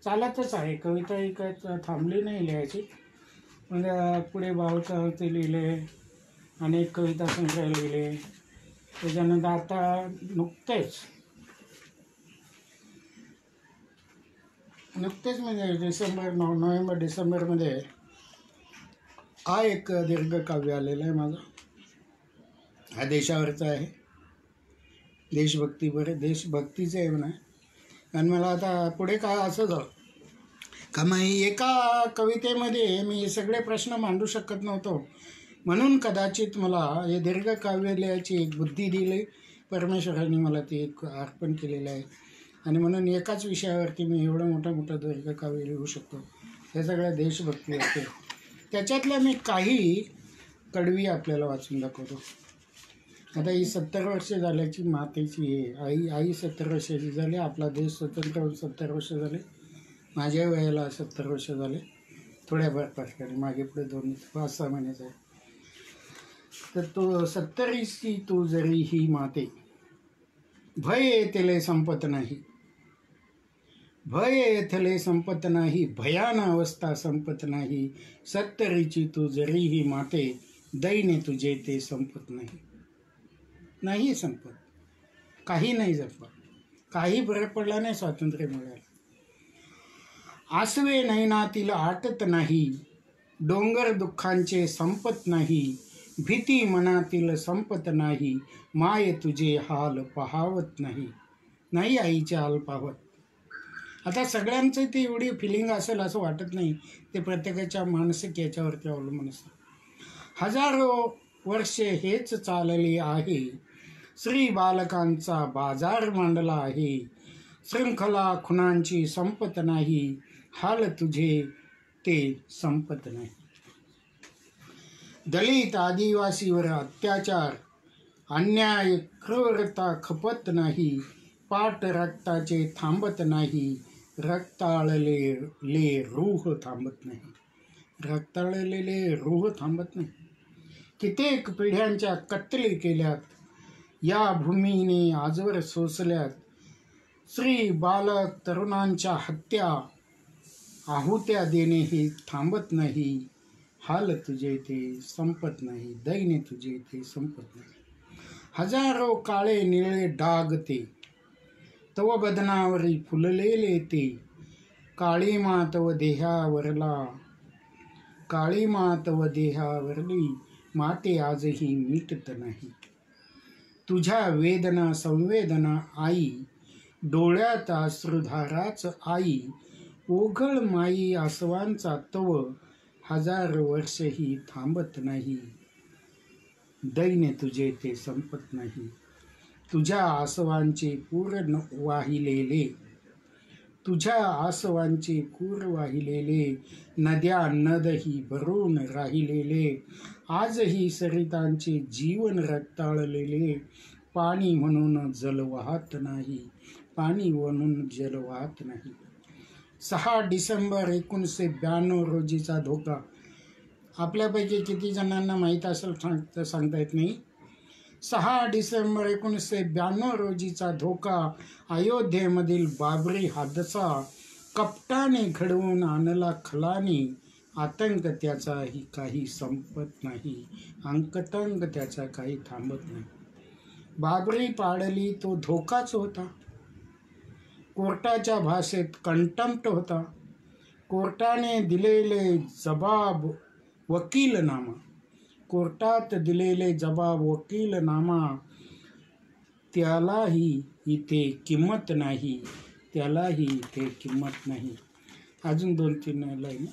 चालतच आहे. कविता ही काय थांबली नाही लिहायची. म्हणजे पुढे भावचावते लिहिले, अनेक कविता संग्रह लिहिले. त्याच्यानंतर आता नुकतेच म्हणजे नोव्हेंबर डिसेंबरमध्ये हा एक दीर्घकाव्य आलेलं आहे माझं. हा देशावरचा आहे, देशभक्तीचं आहे म्हणा. आणि मला आता पुढे काय असं झालं का मी एका कवितेमध्ये मी सगळे प्रश्न मांडू शकत नव्हतो, म्हणून कदाचित मला हे दीर्घकाव्य लिहायची एक बुद्धी दिली परमेश्वराने, मला ती एक अर्पण केलेलं आहे. आणि म्हणून एकाच विषयावरती मी एवढं मोठं दीर्घकाव्य लिहू शकतो. हे सगळं देशभक्ती असते. त्याच्यातल्या मी काही कडवी आपल्याला वाचून दाखवतो. आता ही 70 वर्ष झाल्याची मातेची आहे. आई 70 वर्षाची झाली. आपला देश स्वतंत्र होऊन 70 वर्ष झाले. माझ्या वयाला 70 वर्ष झाले, थोड्याफार फरकाने, मागे पुढे 5-6 महिन्याचा आहे. तर तो 70ची तू जरी ही माते, भय येथले संपत नाही, भय येथले संपत नाही, भयान अवस्था संपत नाही. 70ची तू जरी ही माते, दैन्य तुझे ते संपत नाही. नाही संपत, काही नाही संपत, काही फरक पडला नाही. स्वातंत्र्य मिळालं. आसवे नयनातील आटत नाही, डोंगर दुःखांचे संपत नाही, भीती मनातील संपत नाही, माय तुझे हाल पाहावत नाही. नाही आईचे हाल पाहत. आता सगळ्यांचं ते एवढी फिलिंग असेल असं वाटत नाही. ते प्रत्येकाच्या मानसिक याच्यावरती अवलंबून असतं. हजारो वर्षे हेच चालले आहे. श्री बालकांचा बाजार मांडला आहे. शृंखला खुनांची संपत नाही, हाल तुझे ते संपत नाही. दलित आदिवासीवर अत्याचार, अन्याय क्रूरता खपत नाही. पाट रक्ताचे थांबत नाही, रक्ताळलेले रूह थांबत नाही. रक्ताळलेले रूह थांबत नाही. कित्येक पिढ्यांच्या कत्तली केल्यात, या भूमीने आजवर सोसल्यात. स्त्री बालक तरुणांच्या हत्या, आहुत्या देणे हे थांबत नाही, हाल तुझे ते संपत नाही, दैन्य तुझे ते संपत नाही. हजारो काळे निळे डाग ते, तव बदनावरी फुललेले ते. काळीमा तव देहावरला, काळीमा तव देहावरली, माते आजही मिटत नाही. तुझ्या वेदना संवेदना आई, डोळ्यात अश्रुधाराच आई. ओघळ माई आसवांचा तव, 1000 वर्षही थांबत नाही, दैन्य तुझे ते संपत नाही. तुझ्या आसवांचे पूर वाहिलेले, तुझ्या आसवांचे पूर वाहिलेले, नद्या नदही भरून राहिलेले. आजही सरितांचे जीवन रक्ताळलेले, पाणी म्हणून जल वाहत नाही, पाणी म्हणून जल वाहत नाही. 6 डिसेंबर 1992 रोजीचा धोका. आपल्यापैकी किती जणांना माहीत असेल सांगता येत नाही. 6 डिसेंबर 1992 रोजीचा धोका. अयोध्येमधील बाबरी हादसा कपटाने घडवून आणला खलानी. आतंक त्याचाही काही संपत नाही, अंकतंग त्याचा काही थांबत नाही. बाबरी पाडली तो धोकाच होता. कोर्टाच्या भाषेत कंटेम्प्ट होता. कोर्टाने दिलेले जबाब वकीलनामा, कोर्टात दिलेले जबाब वकीलनामा, त्यालाही इथे किंमत नाही, त्यालाही इथे किंमत नाही. अजून 2-3 लाईन.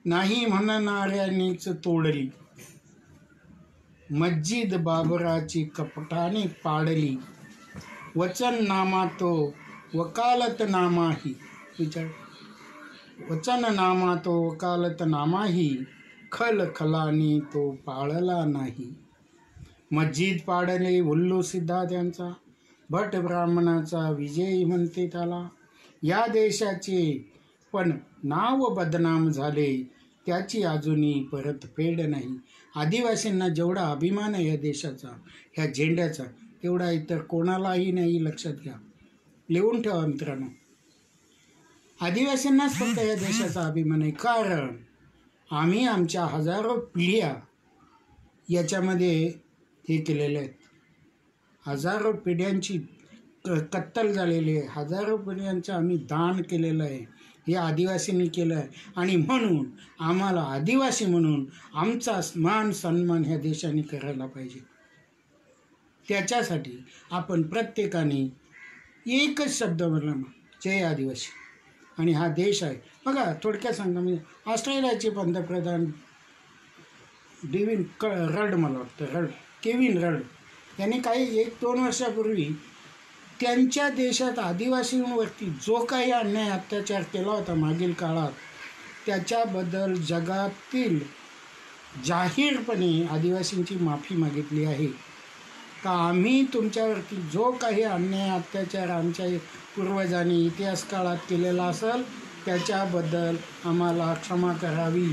नाही म्हणणाऱ्यांनीच तोडली, मस्जिद बाबराची कपटाने पाडली. वचननामा तो वकालतनामाही, विचार. वचन नामा तो वकालत नामाही, खल खलानी तो पाळला नाही. मस्जिद पाडले उल्लू सिद्धा त्यांचा, भट ब्राह्मणाचा विजयी म्हणते त्याला. या देशाचे पण नाव बदनाम झाले, त्याची अजूनही परतफेड नाही. आदिवासींना जेवढा अभिमान आहे या देशाचा, ह्या झेंड्याचा, तेवढा इतर कोणालाही नाही. लक्षात घ्या, लिहून ठेवा मित्रांनो. आदिवासींनाच फक्त या देशाचा अभिमान आहे, कारण आम्ही आमच्या हजारो पिढ्या याच्यामध्ये हे केलेले आहेत. हजारो पिढ्यांची कत्तल झालेली आहे, हजारो पिढ्यांचं आम्ही दान केलेलं आहे, हे आदिवासींनी केलं आहे. आणि म्हणून आम्हाला आदिवासी म्हणून आमचा मान सन्मान ह्या देशाने करायला पाहिजे. त्याच्यासाठी आपण प्रत्येकाने एकच शब्द म्हणला, जय आदिवासी. आणि हा देश आहे बघा. थोडक्यात सांगा, म्हणजे ऑस्ट्रेलियाचे पंतप्रधान रड, मला वाटतं केविन रड यांनी काही 1-2 वर्षापूर्वी त्यांच्या देशात आदिवासींवरती जो काही अन्याय अत्याचार केला होता मागील काळात, त्याच्याबद्दल जगातील जाहीरपणे आदिवासींची माफी मागितली आहे. का आम्ही तुमच्यावरती जो काही अन्याय अत्याचार आमच्या पूर्वजांनी इतिहास काळात केलेला असेल त्याच्याबद्दल आम्हाला क्षमा करावी,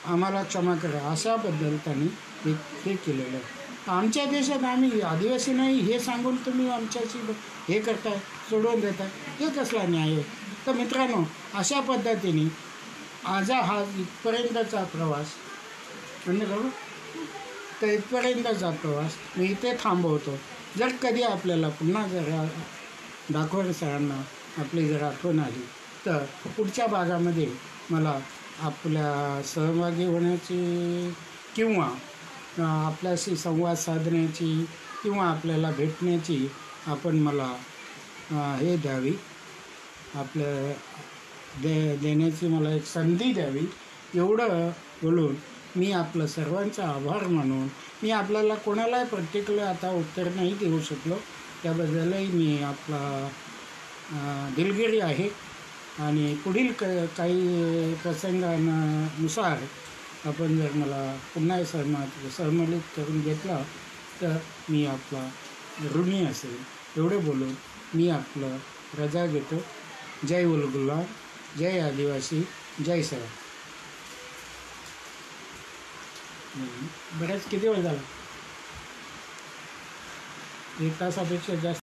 आम्हाला क्षमा करा, अशाबद्दल त्यांनी हे केलेलं आहे. आमच्या देशात आम्ही आदिवासी नाही हे सांगून तुम्ही आमच्याशी हे करताय, सोडवून देताय, हे कसला न्याय आहे. तर मित्रांनो, अशा पद्धतीने आज हा इथपर्यंतचा प्रवास म्हणजे तर इथपर्यंतचा प्रवास मी इथे थांबवतो. जर कधी आपल्याला पुन्हा जर दाखवण सरांना आपली जर आठवण आली तर पुढच्या भागामध्ये मला आपल्या सहभागी होण्याची किंवा आपल्याशी संवाद साधण्याची किंवा आपल्याला भेटण्याची आपण मला हे द्यावी, आपलं देण्याची मला एक संधी द्यावी. एवढं बोलून मी आपलं सर्वांचा आभार मानून मी आपल्याला कोणालाही पर्टिक्युलर आता उत्तर नाही देऊ शकलो, त्याबद्दलही मी आपला दिलगिरी आहे. आणि पुढील काही प्रसंगानुसार आपण जर मला पुन्हा सहमत करून घेतला तर मी आपला ऋणी असेल. एवढं बोलून मी आपलं रजा घेतो. जय उलगुलाब, जय आदिवासी, जय सर. बऱ्याच किती वेळ झाला, 1 तासापेक्षा जास्त.